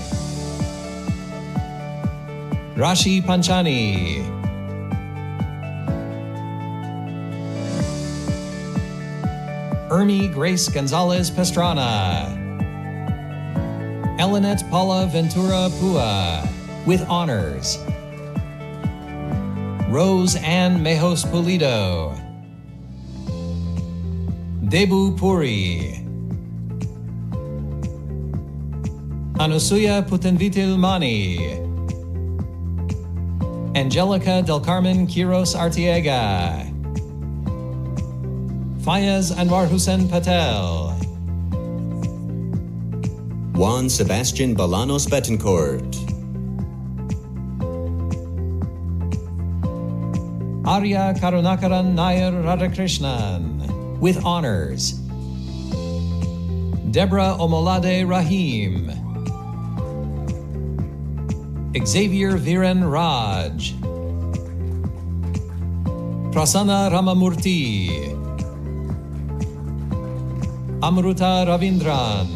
Rashi Panchani. Ermi Grace Gonzalez Pastrana. Elenet Paula Ventura Pua, with honors. Rose Ann Mejos Pulido. Debu Puri. Anusuya Putenvitil Mani. Angelica Del Carmen Quiros Artiega. Fayez Anwar Hussein Patel. Juan Sebastian Balanos Betancourt. Arya Karunakaran Nair Radhakrishnan, with honors. Deborah Omolade Rahim. Xavier Viren Raj. Prasanna Ramamurthy. Amruta Ravindran.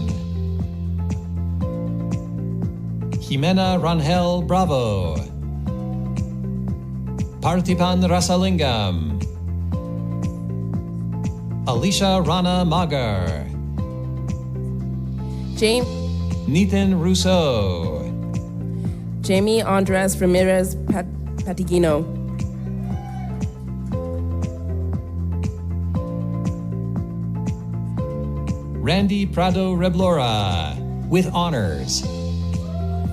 Jimena Rangel Bravo. Parthipan Rasalingam. Alicia Rana Magar. Nathan Rousseau. Jamie Andres Ramirez Patigino. Randy Prado Reblora, with honors.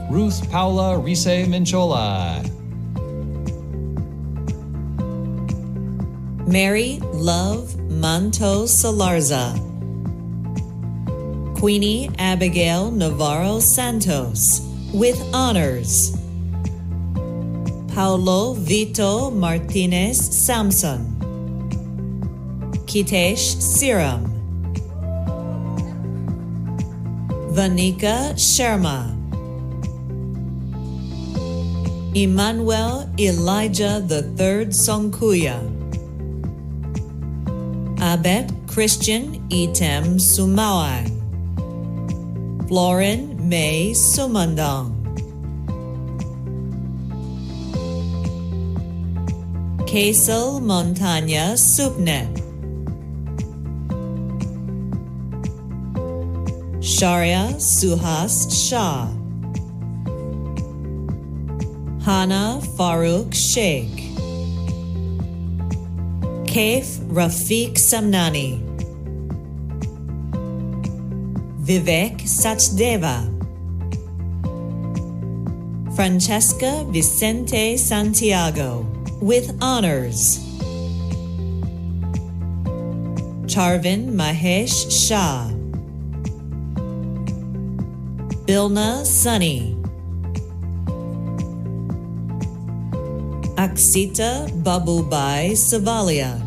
Ruth Paula Rise Menchola. Mary Love Manto Salarza. Queenie Abigail Navarro Santos, with honors. Paulo Vito Martinez Samson. Kitesh Siram. Vanika Sharma. Emmanuel Elijah III Songkuya. Abet Christian Item Sumawang. Florin May Sumandong. Kaisel Montagna Supnet. Sharia Suhas Shah. Hana Farouk Sheikh. Kaif Rafiq Samnani. Vivek Sachdeva. Francesca Vicente Santiago, with honors. Charvin Mahesh Shah. Bilna Sunny. Aksita Babubai Savalia.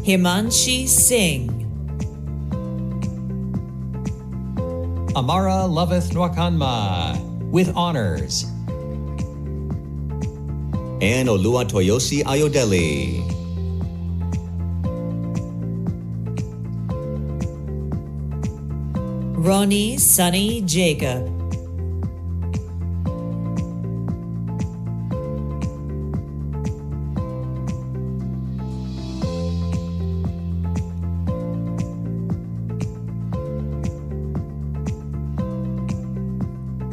Himanshi Singh. Amara Loveth Nwakanma, with honors. And Oluwatoyosi Ayodele. Ronnie Sonny Jacob.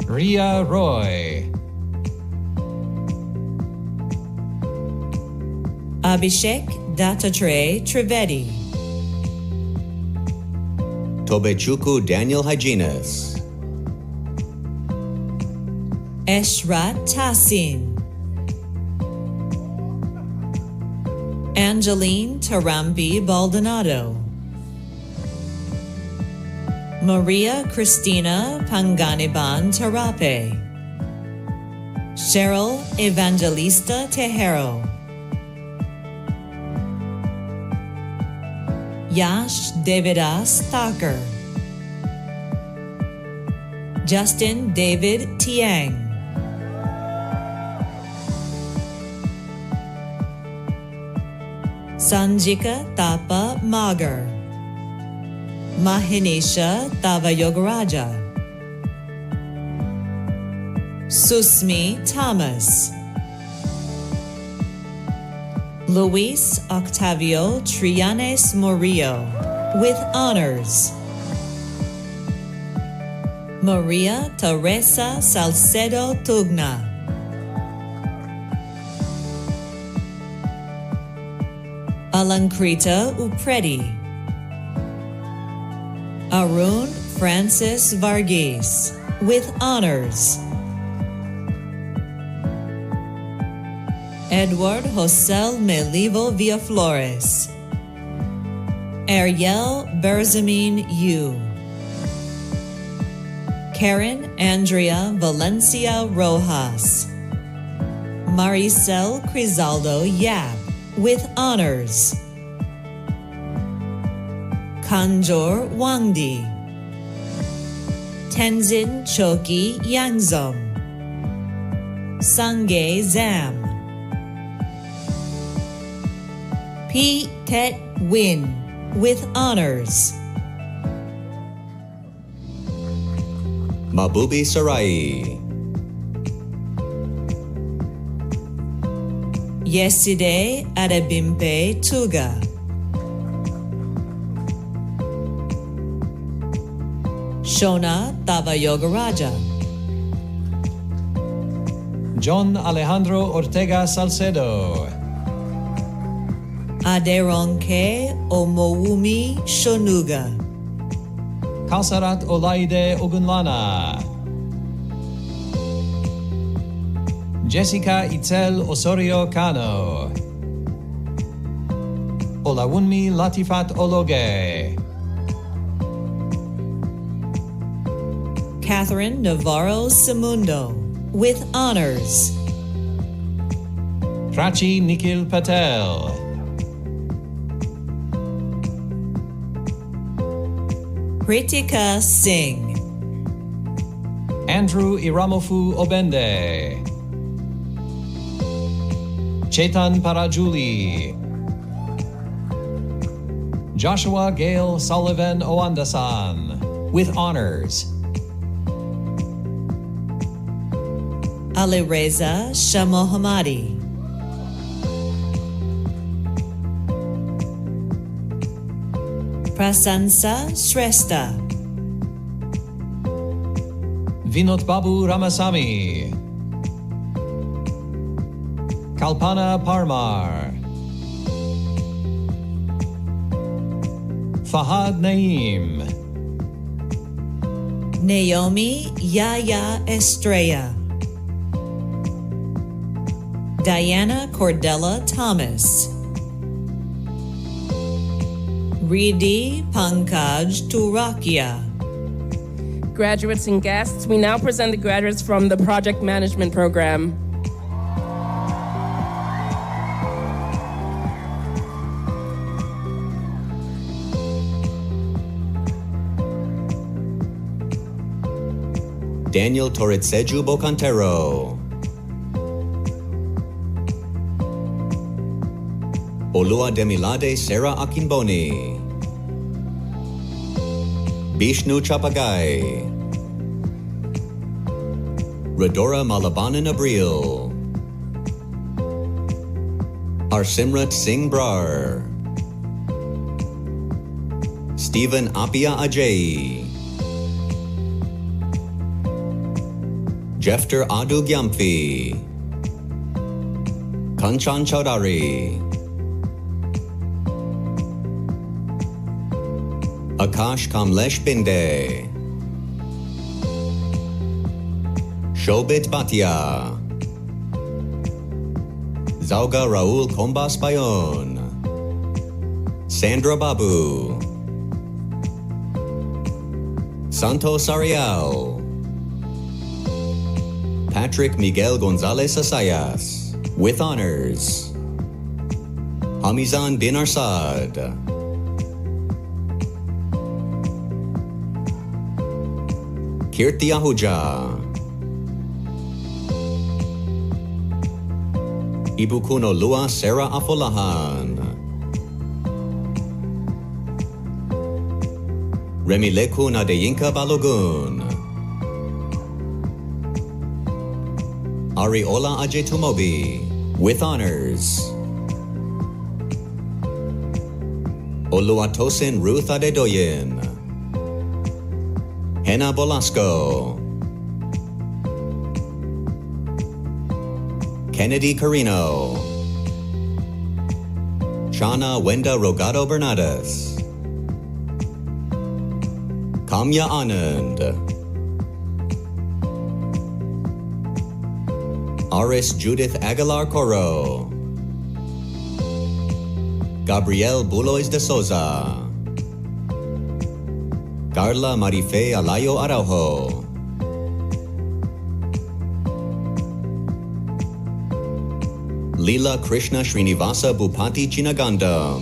Ria Roy. Abhishek Dattatray Trivedi. Tobechukwu Daniel Hyginus. Eshrat Tassin. Angeline Tarambi Baldonado. Maria Cristina Panganiban Tarape. Cheryl Evangelista Tejero. Yash Davidas Thakur. Justin David Tiang. Sanjika Thapa Magar. Mahinisha Tavayogaraja. Susmi Thomas. Luis Octavio Trianes Murillo, with honors. Maria Teresa Salcedo Tugna. Alankrita Upreti. Arun Francis Varghese, with honors. Edward Josel Melivo Villaflores. Ariel Berzamin Yu. Karen Andrea Valencia Rojas. Maricel Crizaldo Yap, with honors. Kanjor Wangdi. Tenzin Choki Yangzom. Sangay Zam. P. Tet Win, with honors. Mabubi Sarai. Yesterday Adebimpe Tuga. Shona Tavayogaraja. John Alejandro Ortega Salcedo. Aderonke Omowumi Shonuga. Kalsarat Olaide Ogunlana. Jessica Itzel Osorio Cano. Olawunmi Latifat Ologe. Catherine Navarro Simundo, with honors. Prachi Nikhil Patel. Kritika Singh. Andrew Iramofu Obende. Chetan Parajuli. Joshua Gale Sullivan Oandasan, with honors. Alireza Shamohamadi. Prasansa Shrestha. Vinod Babu Ramasamy. Kalpana Parmar. Fahad Naeem. Naomi Yaya Estrella. Diana Cordella Thomas. Ridi Pankaj Turakia. Graduates and guests, we now present the graduates from the Project Management Program. Daniel Toritseju Bocantero. Olua Demilade Sarah Akinboni. Bishnu Chapagay, Radora Malabanan Abril, Arsimrat Singh Brar, Stephen Apia Ajay, Jefter Adu Gyamfi, Kanchan Chaudhary, Akash Kamlesh Binde, Shobit Bhatia, Zauga Raul Kombas Bayon, Sandra Babu, Santos Ariel, Patrick Miguel Gonzalez Asayas, with honors, Hamizan bin Arsad, Kirti Ahuja, Ibu Kuno Lua Sarah Afolahan, Remileku Nadeyinka Balogun, Ariola Ajetumobi, with honors, Oluwatosin Ruth Adedoyin, Hena Bolasco, Kennedy Carino, Shana Wenda Rogado Bernardes, Kamya Anand, Aris Judith Aguilar Coro, Gabriel Bulois de Souza, Carla Marife Alayo Araujo, Leela Krishna Srinivasa Bhupati Chinagandam,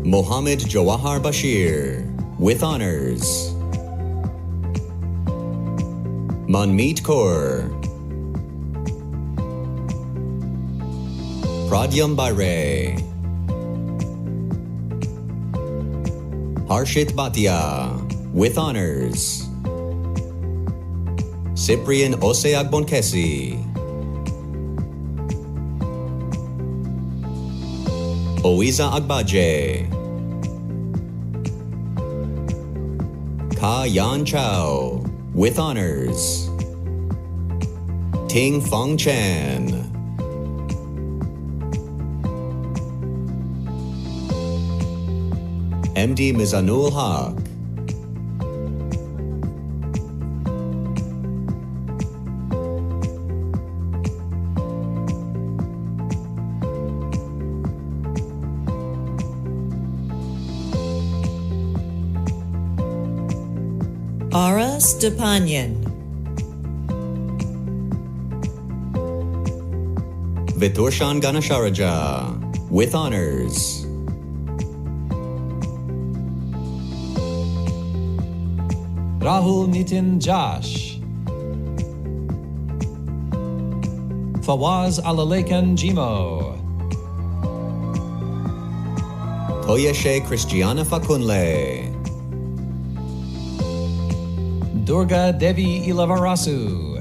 Mohammed Jawahar Bashir, with honors, Manmeet Kaur, Pradyam Baire, Harshit Bhatia, with honors, Cyprian Oseag Bonkesi, Oiza Agbaje, Ka Yan Chao, with honors, Ting Fong Chan, MD Mizanul Haq, Ara Stepanyan, Viturshan Ganasharaja, with honors, Rahul Nitin Josh, Fawaz Alalekan Jimo, Toyeshe Christiana Fakunle, Durga Devi Ilavarasu,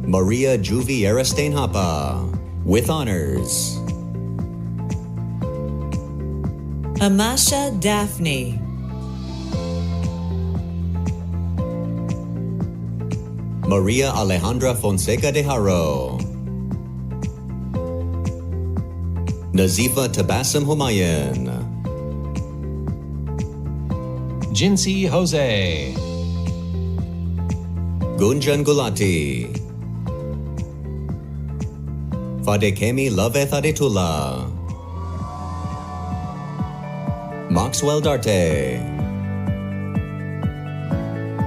Maria Juvi Erestein Hapa, with honors, Amasha Daphne, Maria Alejandra Fonseca de Haro, Nazifa Tabassum Humayun, Jinsi Jose, Gunjan Gulati, Fadekemi Loveth Adetula, Maxwell Darte,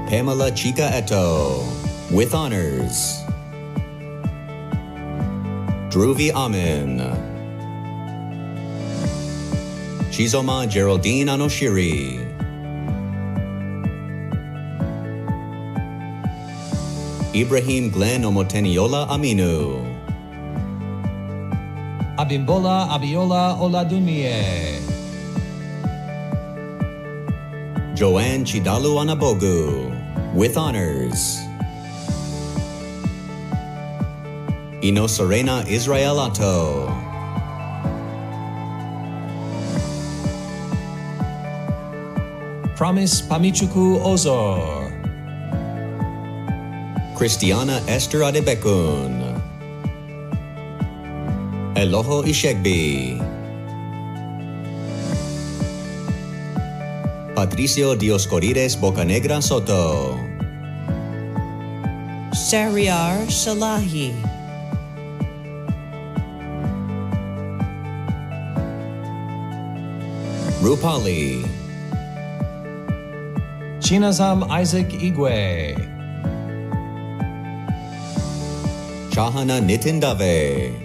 Pamela Chica Eto, with honors, Dhruvi Amin, Chizoma Geraldine Anoshiri, Ibrahim Glenn Omoteniola Aminu, Abimbola Abiola Oladunmie. Joanne Chidalu Anabogu, with honors. Ino Serena Israelato. Promise Pamichuku Ozor. Christiana Esther Adebekun. Eloho Ishegbi. Patricio Dioscorides Bocanegra Soto. Shahriar Shalahi. Rupali. Chinazam Isaac Igwe. Chahana Nitindave.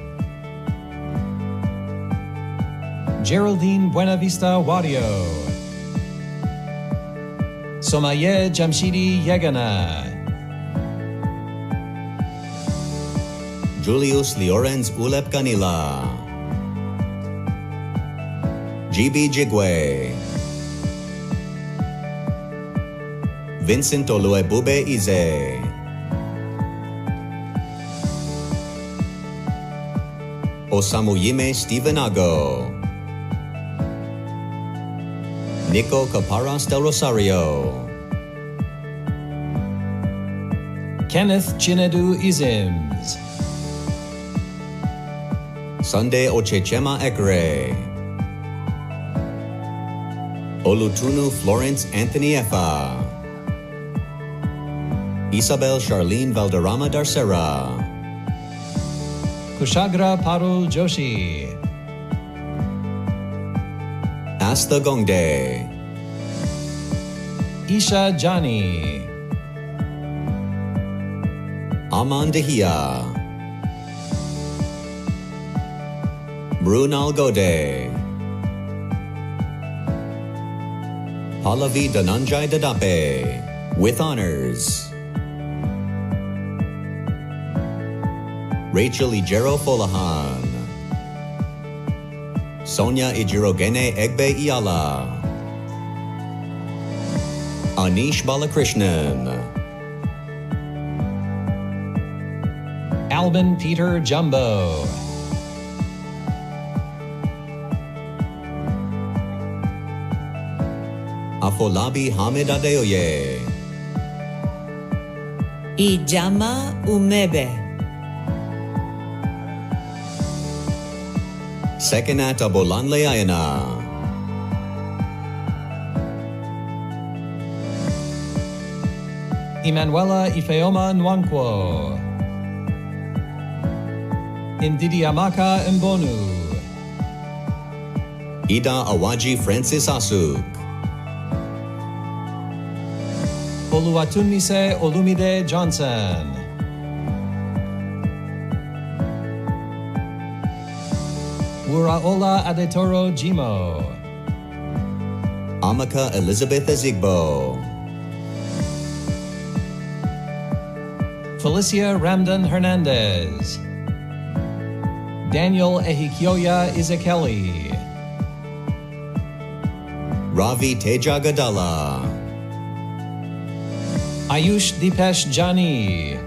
Geraldine Buenavista Wadio. Somaye Jamshidi Yegana. Julius Liorenz Ulep Canila. GB Jigwe. Vincent Oluebube Ize. Osamuyime Stephen Ago. Nico Caparas del Rosario. Kenneth Chinedu Izims. Sunday Ochechema Ekre. Olutunu Florence Anthony Efa. Isabel Charlene Valderrama Darcera. Kushagra Parul Joshi. Asta Gongde. Isha Jani. Aman Dehia. Brunal Gode. Pallavi Dhananjay Dadape, with honors. Rachel Ijero Folahan. Sonia Ijirogene Egbe Iala. Anish Balakrishnan. Albin Peter Jumbo. Afolabi Hamid Adeoye. Ijama Umebe. Sekenat Abolanle Ayana. Emanuela Ifeoma Nwankwo. Indidiamaka Mbonu. Ida Awaji Francis Asuk. Oluwatunmise Olumide Johnson. Wuraola Adetoro Jimo. Amaka Elizabeth Ezigbo. Felicia Ramdan Hernandez. Daniel Ehikioya Izekeli. Ravi Teja Gadala. Ayush Dipesh Jani.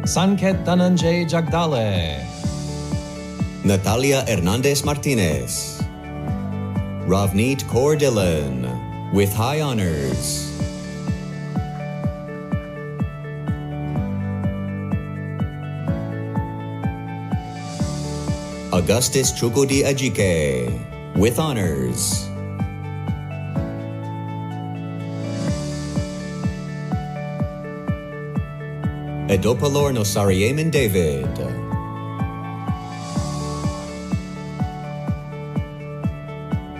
Sanket Dhananjay Jagdale. Natalia Hernandez Martinez. Ravneet Kaur Dillon, with high honors. Augustus Chukudi Ajike, with honors. Edopalor Nosarieman David.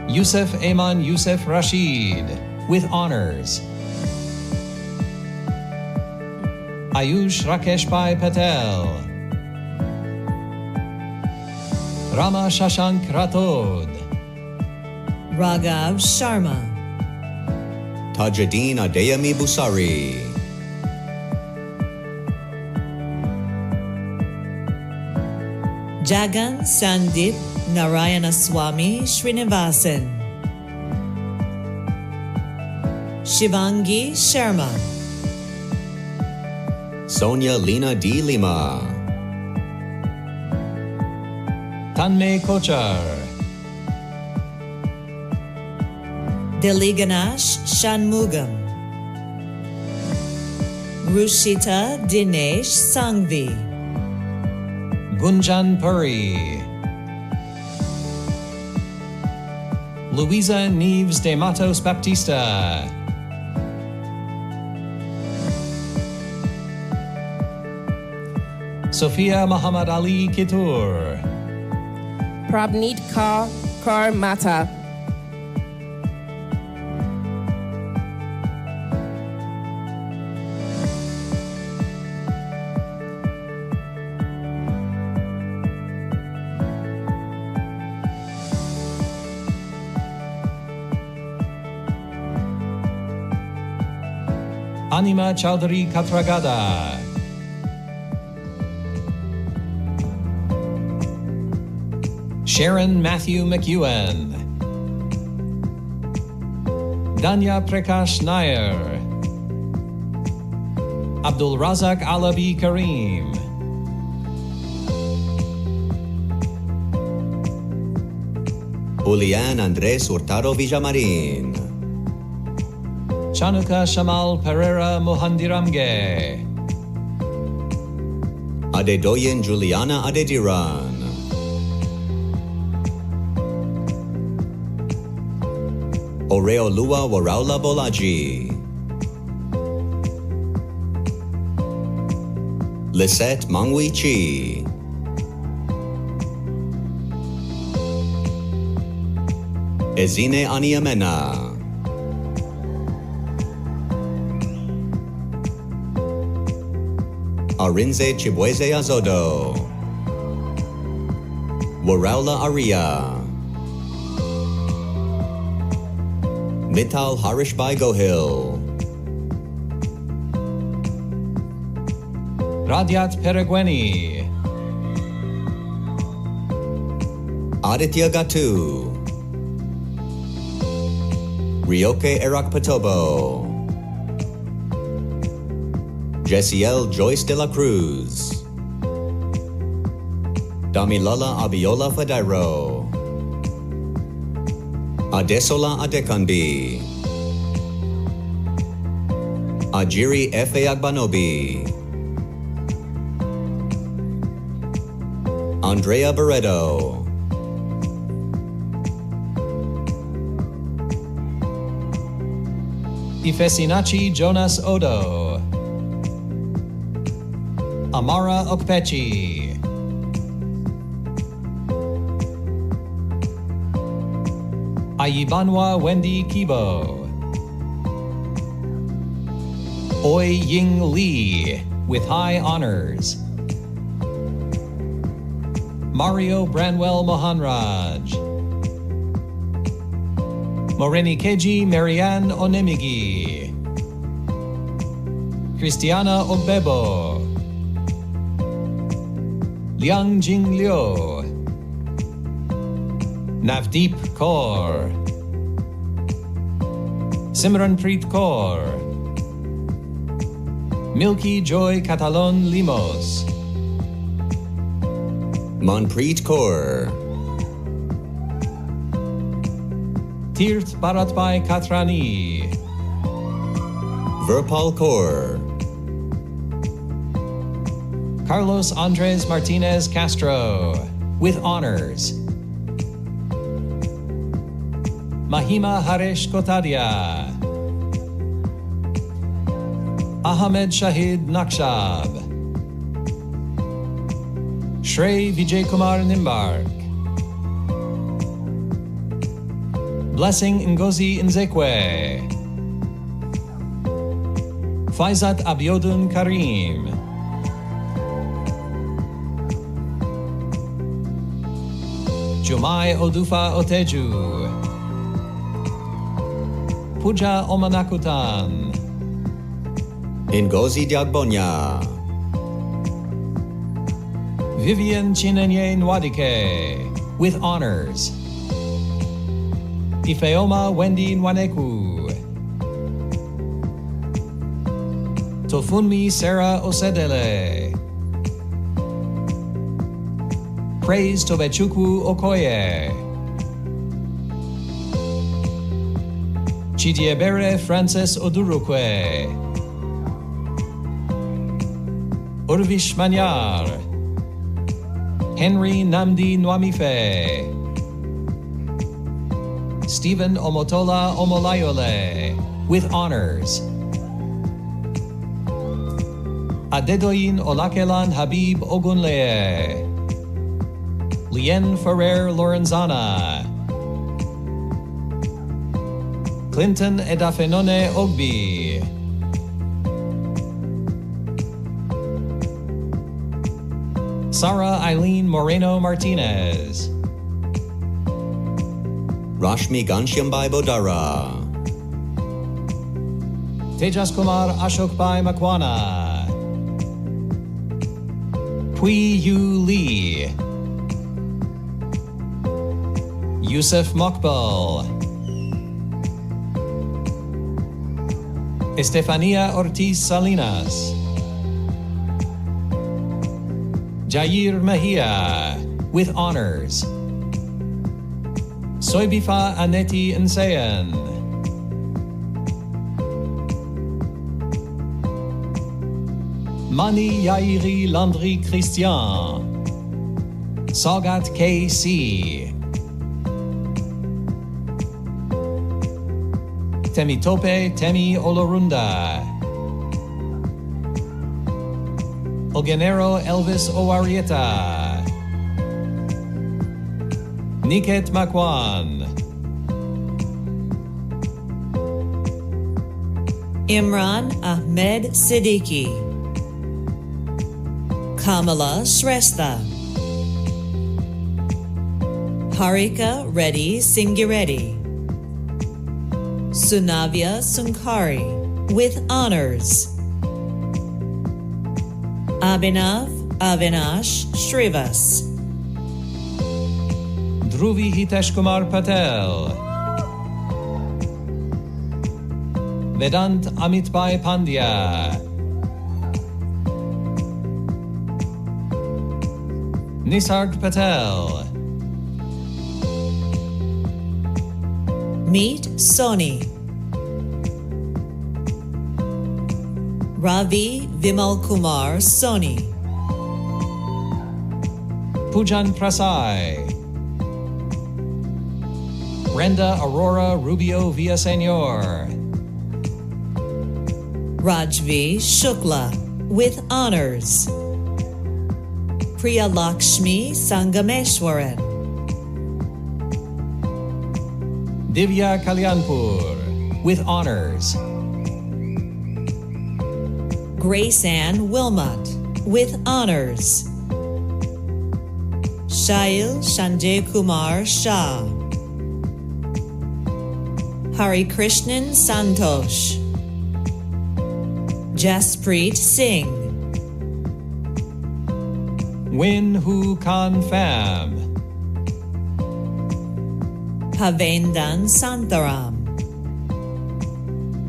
Yusuf Ayman Yusuf Rashid, with honors. Ayush Rakeshbhai Patel. Rama Shashank Rathod. Raghav Sharma. Tajuddin Adeyemi Busari. Jagan Sandip Narayanaswamy Srinivasan, Shivangi Sharma, Sonia Lina D. Lima, Tanmay Kochar, Deliganash Shanmugam, Rushita Dinesh Sangvi, Gunjan Puri, Luisa Neves de Matos Baptista, Sophia Muhammad Ali Kitur, Prabneet Kaur Mata, Anima Chowdhury Katragada, Sharon Matthew McEwen, Danya Prakash Nair, Abdul Razak Alabi Karim, Julian Andres Hurtado Villamarin, Chanuka Shamal Pereira Mohandiramge, Adedoyin Juliana Adediran, Oreolua Waraula Bolaji, Lisette Mangwi Chi, Ezine Aniamena, Arinze Chibweze Azodo, Waraula Aria, Mital Harishbai Gohil, Radyat Peregweni, Aditya Gatu, Ryoke Erak Patobo, Jessiel Joyce de la Cruz, Damilala Abiola Fadairo, Adesola Adekanbi, Ajiri Efe Agbanobi, Andrea Barreto, Ifesinachi Jonas Odo, Amara Okpechi, Ayibanwa Wendy Kibo, Oi Ying Lee with high honors, Mario Branwell Mohanraj, Morini Keji Marianne Onemigi, Christiana Obebo, Liang Jing Liu, Navdeep Kaur, Simranpreet Kaur, Milky Joy Catalon Limos, Manpreet Kaur, Tirth Bharatbhai Katrani, Virpal Kaur, Carlos Andres Martinez Castro with honors, Mahima Harish Kotadia, Ahmed Shahid Nakshab, Shrey Vijay Kumar Nimbark, Blessing Ngozi Nzekwe, Faizat Abiodun Karim, Jumai Odufa Oteju, Puja Omanakutan, Ngozi Diagbonya, Vivian Chinenye Nwadike, with honors. Ifeoma Wendy Nwaneku. Tofunmi Sarah Osedele. Praise Tobechukwu Okoye. Chidiebere Francis Odurukwe. Urvish Manyar. Henry Namdi Nwamife. Stephen Omotola Omolayole, with honors. Adedoyin Olakelan Habib Ogunleye. Lien Ferrer Lorenzana. Clinton Edafenone Ogbi. Sarah Eileen Moreno Martinez. Rashmi Ghanshyambai Bodara. Tejas Kumar Ashokbai Makwana. Pui Yu Lee. Yusuf Mokbal. Estefania Ortiz Salinas. Jair Mejia, with honors. Soibifa Aneti Nsayan. Mani Yairi Landry Christian. Sagat KC. Temitope Temi Olorunda. Ogenero Elvis Owarieta. Niket Makwan. Imran Ahmed Siddiqui. Kamala Shrestha. Harika Reddy Singireddy. Sunavya Sunkari, with honors. Abhinav Avinash Shrivas. Dhruvi Hitesh Kumar Patel. Vedant Amitbhai Pandya. Nisarg Patel. Meet Soni. Ravi Vimal Kumar Soni. Pujan Prasai. Brenda Aurora Rubio Villaseñor. Rajvi Shukla, with honors. Priya Lakshmi Sangameshwaran. Divya Kalyanpur, with honors. Grace Ann Wilmot, with honors. Shail Sanjay Kumar Shah. Hari Krishnan Santosh. Jaspreet Singh. Win Hu Khan Pham. Pavendan Santaram.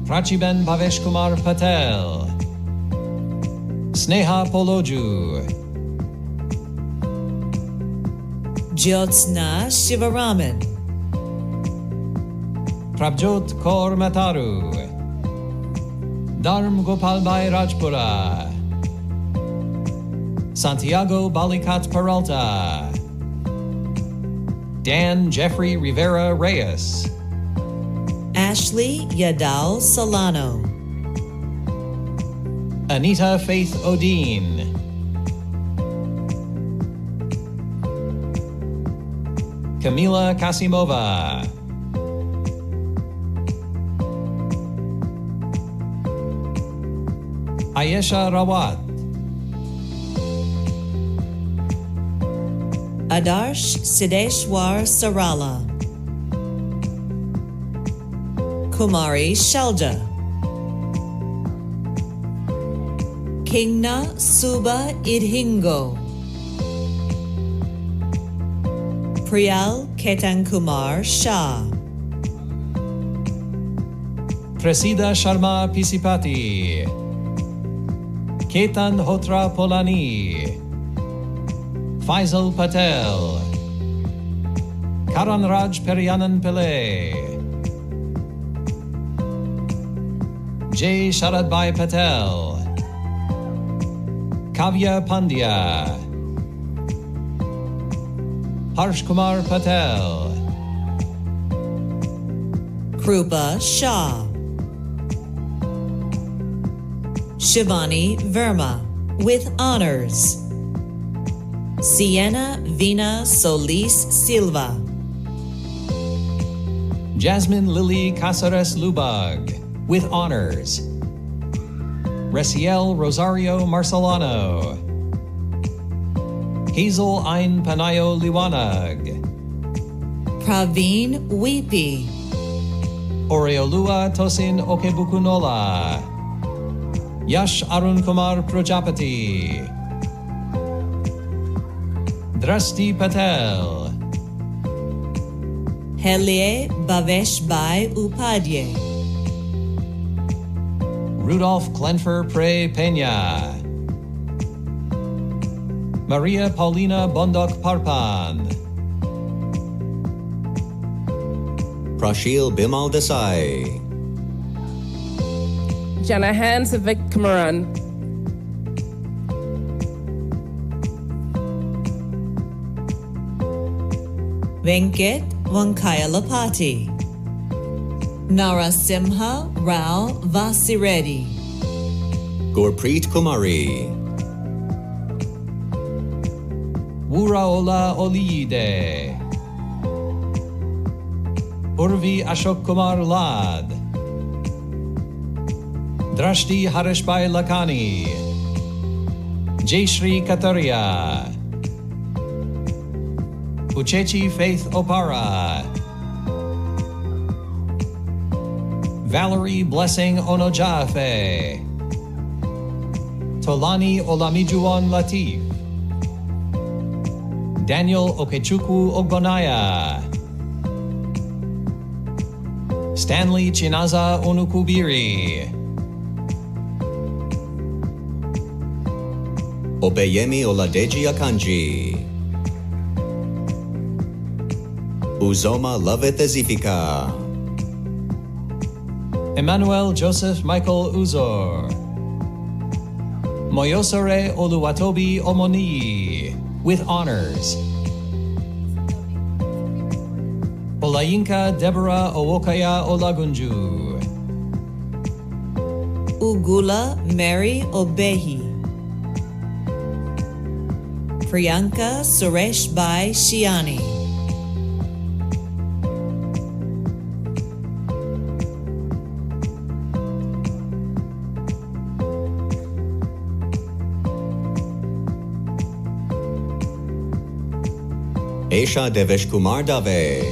Prachiben Bhavesh Kumar Patel. Sneha Poloju. Jyotsna Shivaraman. Prabjot Kaur Mataru. Dharm Gopalbhai Rajpura. Santiago Balikat Peralta. Dan Jeffrey Rivera Reyes. Ashley Yadal Solano. Anita Faith Odin. Kamila Kasimova. Ayesha Rawat. Adarsh Sideshwar Sarala. Kumari Shelja. Kingna Suba Idhingo. Priyal Ketan Kumar Shah. Presida Sharma Pisipati, Ketan Hotra Polani, Faisal Patel, Karan Raj Perianan Pillai, J. Sharadbhai Patel, Kavya Pandya, Harsh Kumar Patel, Krupa Shah. Shivani Verma with honors. Sienna Vina Solis Silva. Jasmine Lily Casares Lubag with honors. Reciel Rosario Marcelano. Hazel Ain Panayo Liwanag. Praveen Weepy. Oreolua Tosin Okebukunola. Yash Arun Kumar Prajapati, Drasti Patel, Helye Bhavesh Bhai Upadhyay, Rudolph Klenfer Pre Peña, Maria Paulina Bondok Parpan, Prashil Bimal Desai, Janahan Savik Kamaran, Venkat Wankayalapati, Narasimha Rao Vasireddy, Gurpreet Kumari, Wuraola Oliide, Urvi Ashok Kumar Lad, Drashti Harishbhai Lakani, Jayshri Kataria, Uchechi Faith Opara, Valerie Blessing Onojafe, Tolani Olamijuan Latif, Daniel Okechukwu Ogbonaya, Stanley Chinaza Onukubiri, Obeyemi Oladeji Akanji, Uzoma Loveth Ezifika, Emmanuel Joseph Michael Uzor, Moyosore Oluwatobi Omoni with honors, Olayinka Deborah Owokaya Olagunju, Ugula Mary Obehi, Priyanka Suresh Bhai Shiani, Esha Devesh Kumar Dave,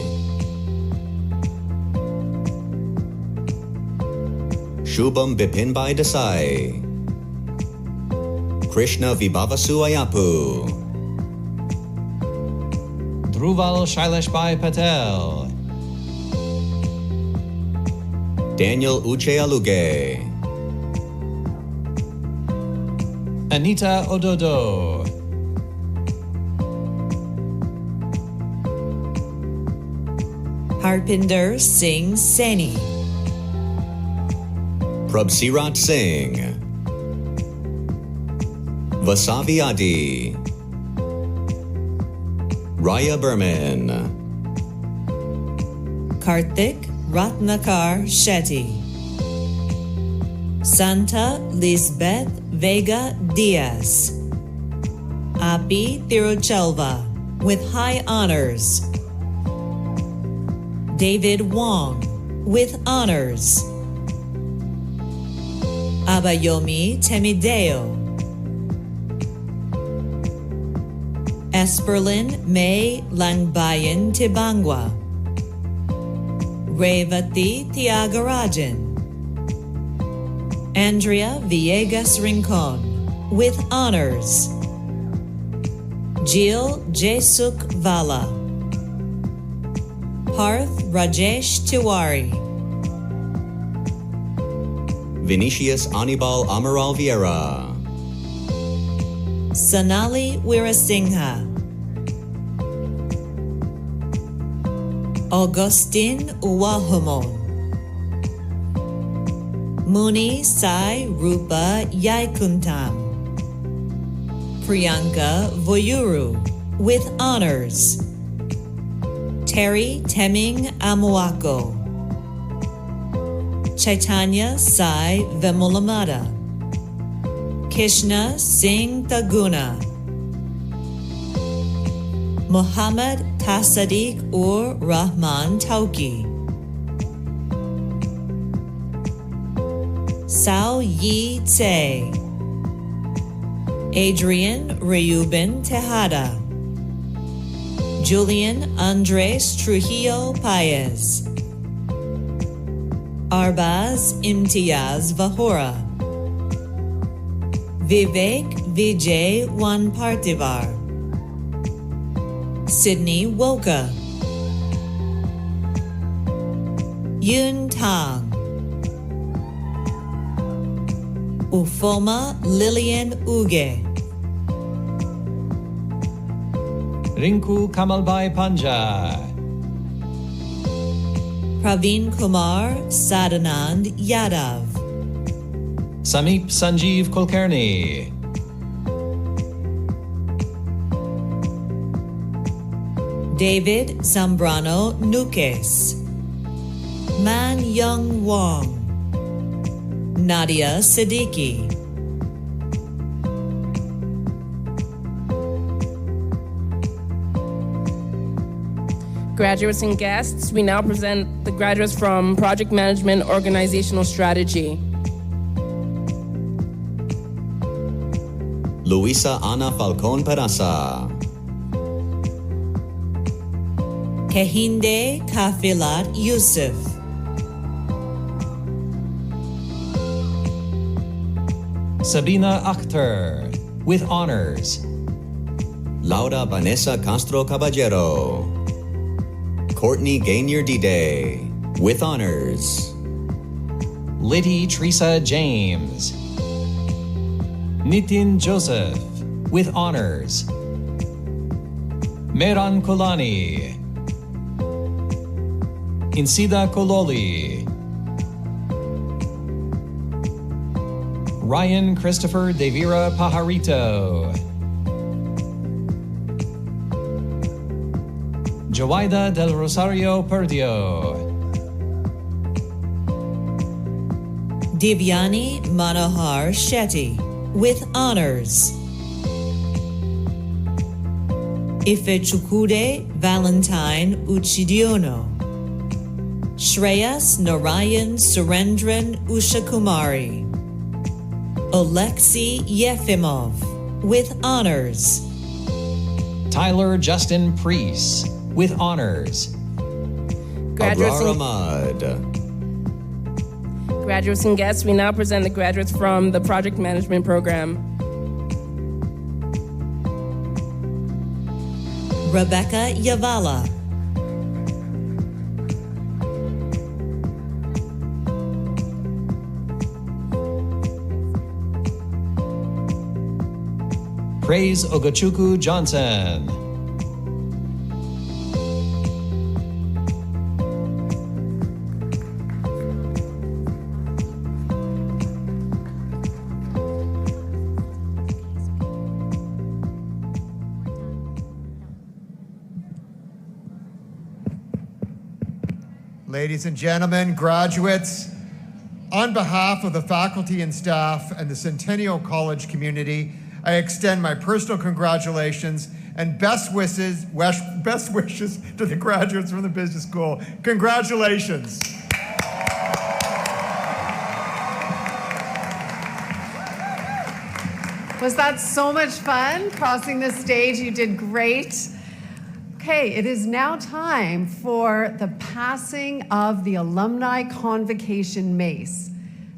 Shubham Bipinbhai Desai, Krishna Vibhavasu Ayapu, Dhruval Shaileshbhai Patel, Daniel Uche Aluge, Anita Ododo, Harpinder Singh Saini, Prabsirat Singh, Vasavi Adi, Raya Berman, Karthik Ratnakar Shetty, Santa Lisbeth Vega Diaz, Api Tiruchelva with high honors, David Wong with honors, Abayomi Temideo, Esperlin May Langbayan Tibangwa, Revati Tiagarajan, Andrea Villegas Rincon with honors, Jill Jesuk Vala, Parth Rajesh Tiwari, Vinicius Anibal Amaral Vieira, Sonali Weerasinghe, Augustine Uwahumon, Muni Sai Rupa Yaikuntam, Priyanka Voyuru, with honors. Terry Teming Amuako, Chaitanya Sai Vemulamada, Kishna Singh Taguna, Muhammad Tasadiq Ur Rahman Tauki, Sao Yi Tse, Adrian Reuben Tejada, Julian Andres Trujillo Paez, Arbaz Imtiaz Vahora, Vivek Vijay Wanpartivar, Sydney Woka, Yun Tang, Ufoma Lillian Uge, Rinku Kamalbai Panja, Praveen Kumar Sadanand Yadav, Sameep Sanjeev Kulkarni, David Zambrano Nuques, Man Young Wong, Nadia Siddiqui, Graduates and guests, we now present the graduates from Project Management Organizational Strategy. Luisa Ana Falcon Perasa, Kehinde Kafilat Yusuf, Sabina Akhtar, with honors. Laura Vanessa Castro Caballero, Courtney Gainier Dide, with honors. Liddy Teresa James, Nitin Joseph, with honors. Meran Kolani, Insida Kololi, Ryan Christopher Devira Pajarito, Joaida del Rosario Perdio, Divyani Manohar Shetty, with honors. Ifechukude Valentine Uchidiono, Shreyas Narayan Surendran Ushakumari, Oleksiy Yefimov, with honors. Tyler Justin Priest, with honors. Graduates Abrar and, Ahmad, graduates and guests, we now present the graduates from the Project Management Program. Rebecca Yavala, Praise Ogochukwu Johnson, Ladies and gentlemen, graduates, on behalf of the faculty and staff and the Centennial College community, I extend my personal congratulations and best wishes to the graduates from the business school. Congratulations. Was that so much fun crossing the stage? You did great. Okay, it is now time for the passing of the Alumni Convocation Mace.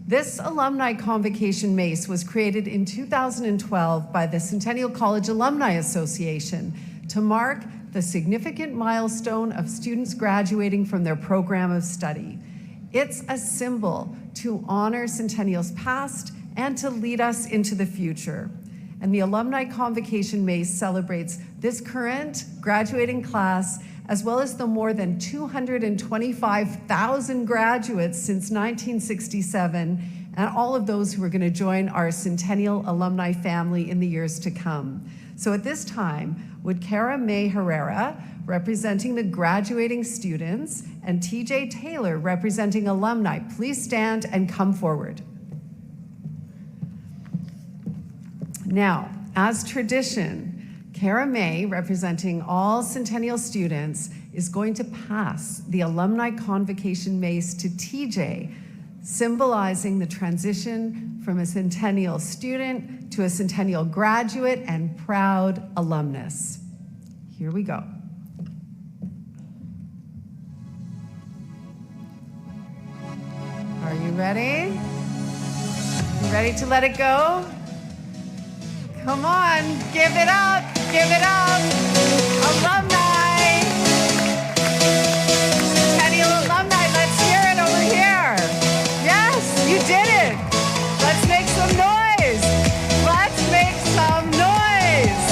This Alumni Convocation Mace was created in 2012 by the Centennial College Alumni Association to mark the significant milestone of students graduating from their program of study. It's a symbol to honor Centennial's past and to lead us into the future. And the Alumni Convocation Mace celebrates this current graduating class, as well as the more than 225,000 graduates since 1967, and all of those who are going to join our Centennial alumni family in the years to come. So at this time, would Cara May Herrera, representing the graduating students, and TJ Taylor, representing alumni, please stand and come forward. Now, as tradition, Cara May, representing all Centennial students, is going to pass the Alumni Convocation Mace to TJ, symbolizing the transition from a Centennial student to a Centennial graduate and proud alumnus. Here we go. Are you ready? You ready to let it go? Come on, give it up, alumni. Centennial alumni, let's hear it over here. Yes, you did it. Let's make some noise. Let's make some noise.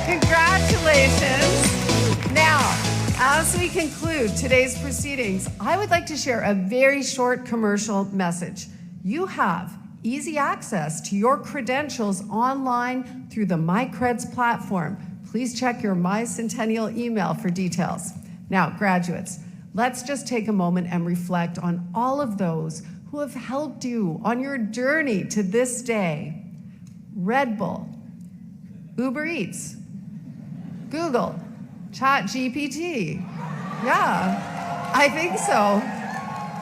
Congratulations. Now, as we conclude today's proceedings, I would like to share a very short commercial message. You have easy access to your credentials online through the MyCreds platform. Please check your MyCentennial email for details. Now, graduates, let's just take a moment and reflect on all of those who have helped you on your journey to this day. Red Bull, Uber Eats, Google, ChatGPT. Yeah, I think so.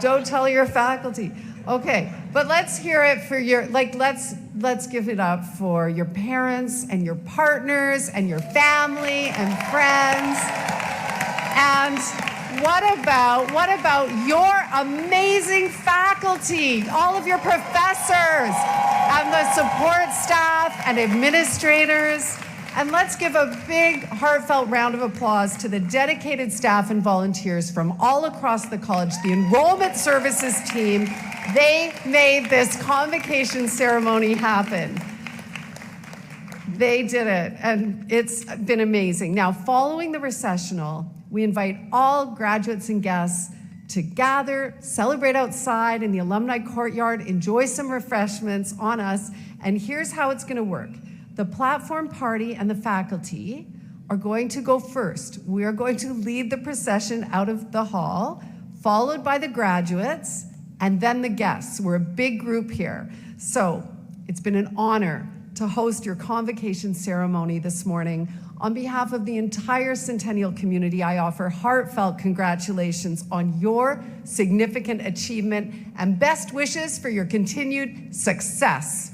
Don't tell your faculty. Okay, but let's hear it for your, let's give it up for your parents and your partners and your family and friends. And what about your amazing faculty, all of your professors and the support staff and administrators? And let's give a big, heartfelt round of applause to the dedicated staff and volunteers from all across the college, the enrollment services team. They made this convocation ceremony happen. They did it, and it's been amazing. Now, following the recessional, we invite all graduates and guests to gather, celebrate outside in the alumni courtyard, enjoy some refreshments on us, and here's how it's gonna work. The platform party and the faculty are going to go first. We are going to lead the procession out of the hall, followed by the graduates, and then the guests. We're a big group here. So it's been an honor to host your convocation ceremony this morning. On behalf of the entire Centennial community, I offer heartfelt congratulations on your significant achievement and best wishes for your continued success.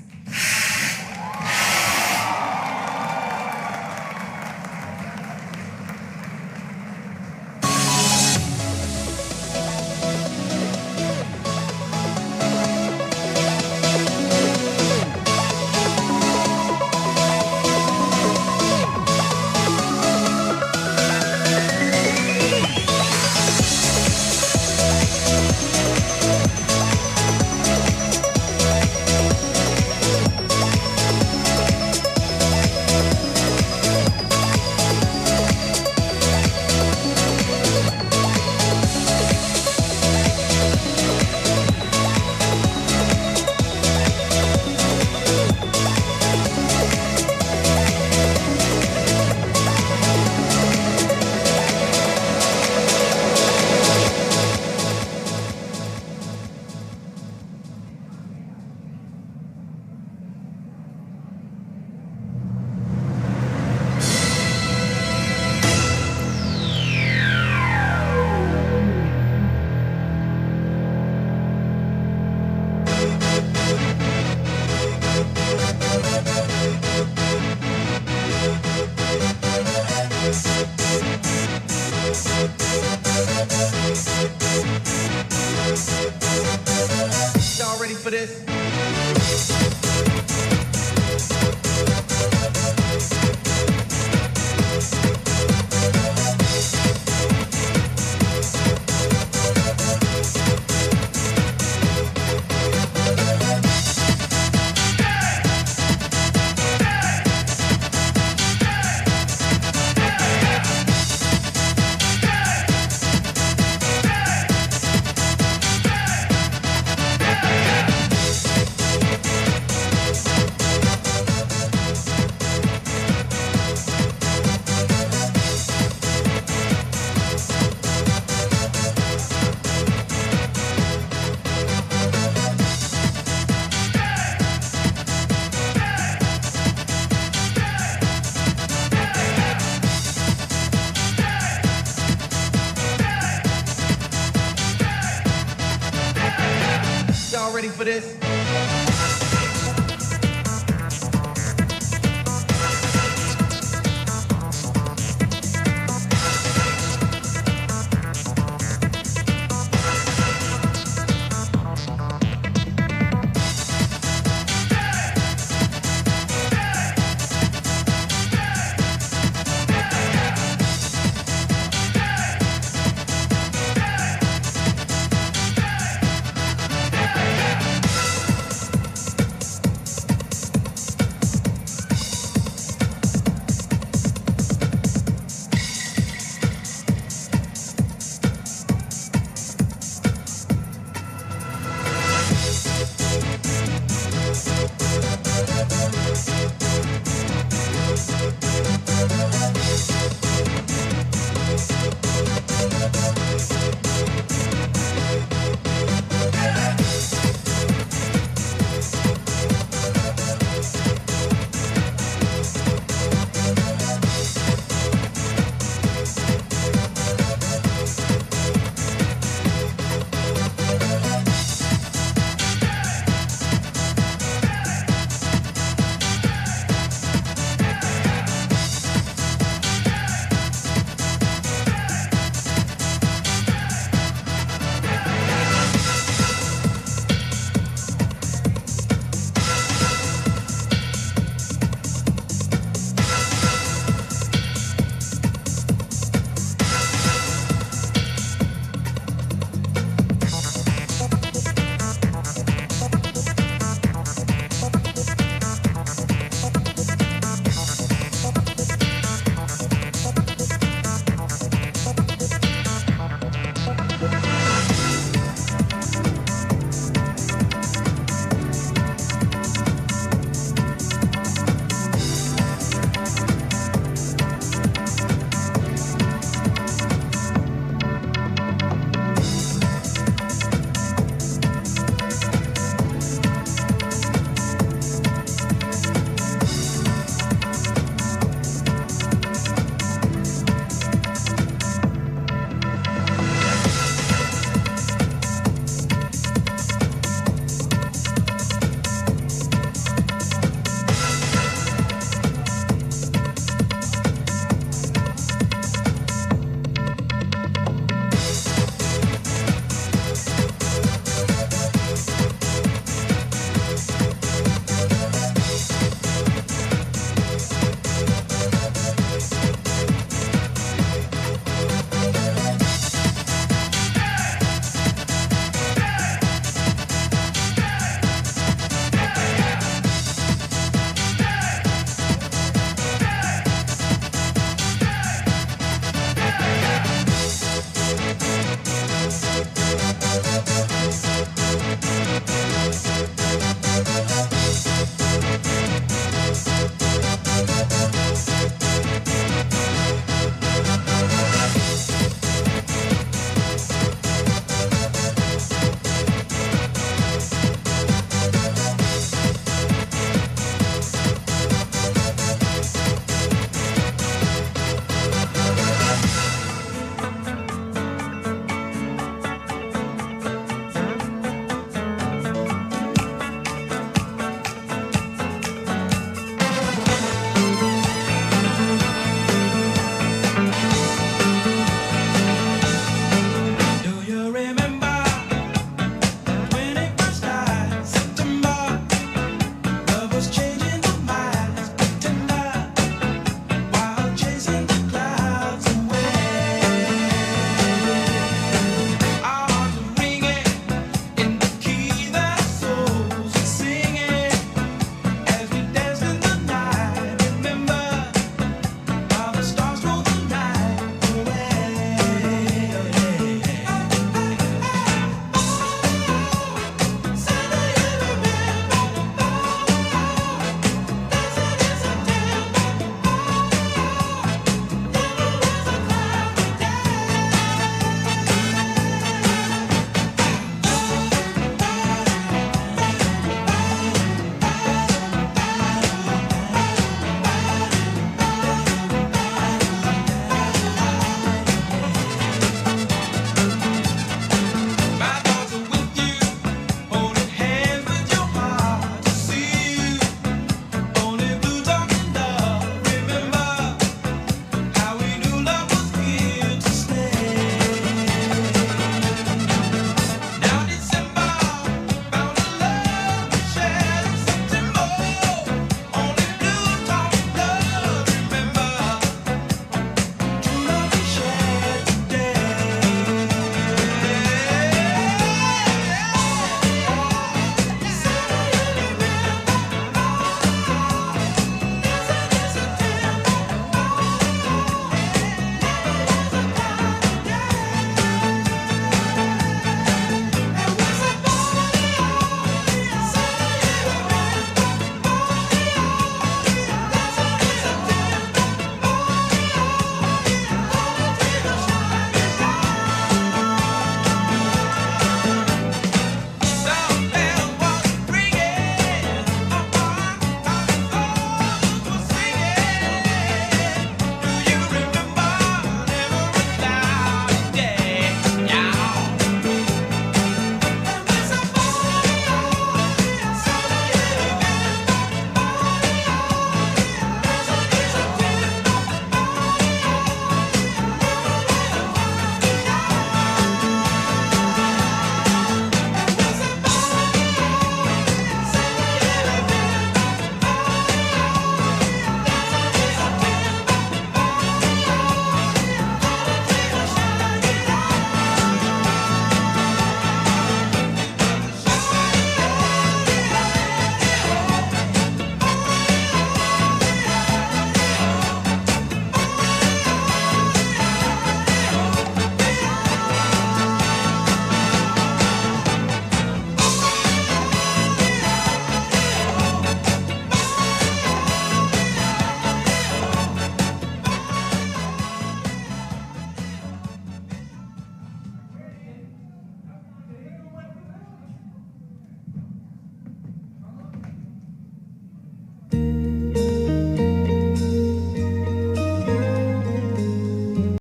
for this? for this?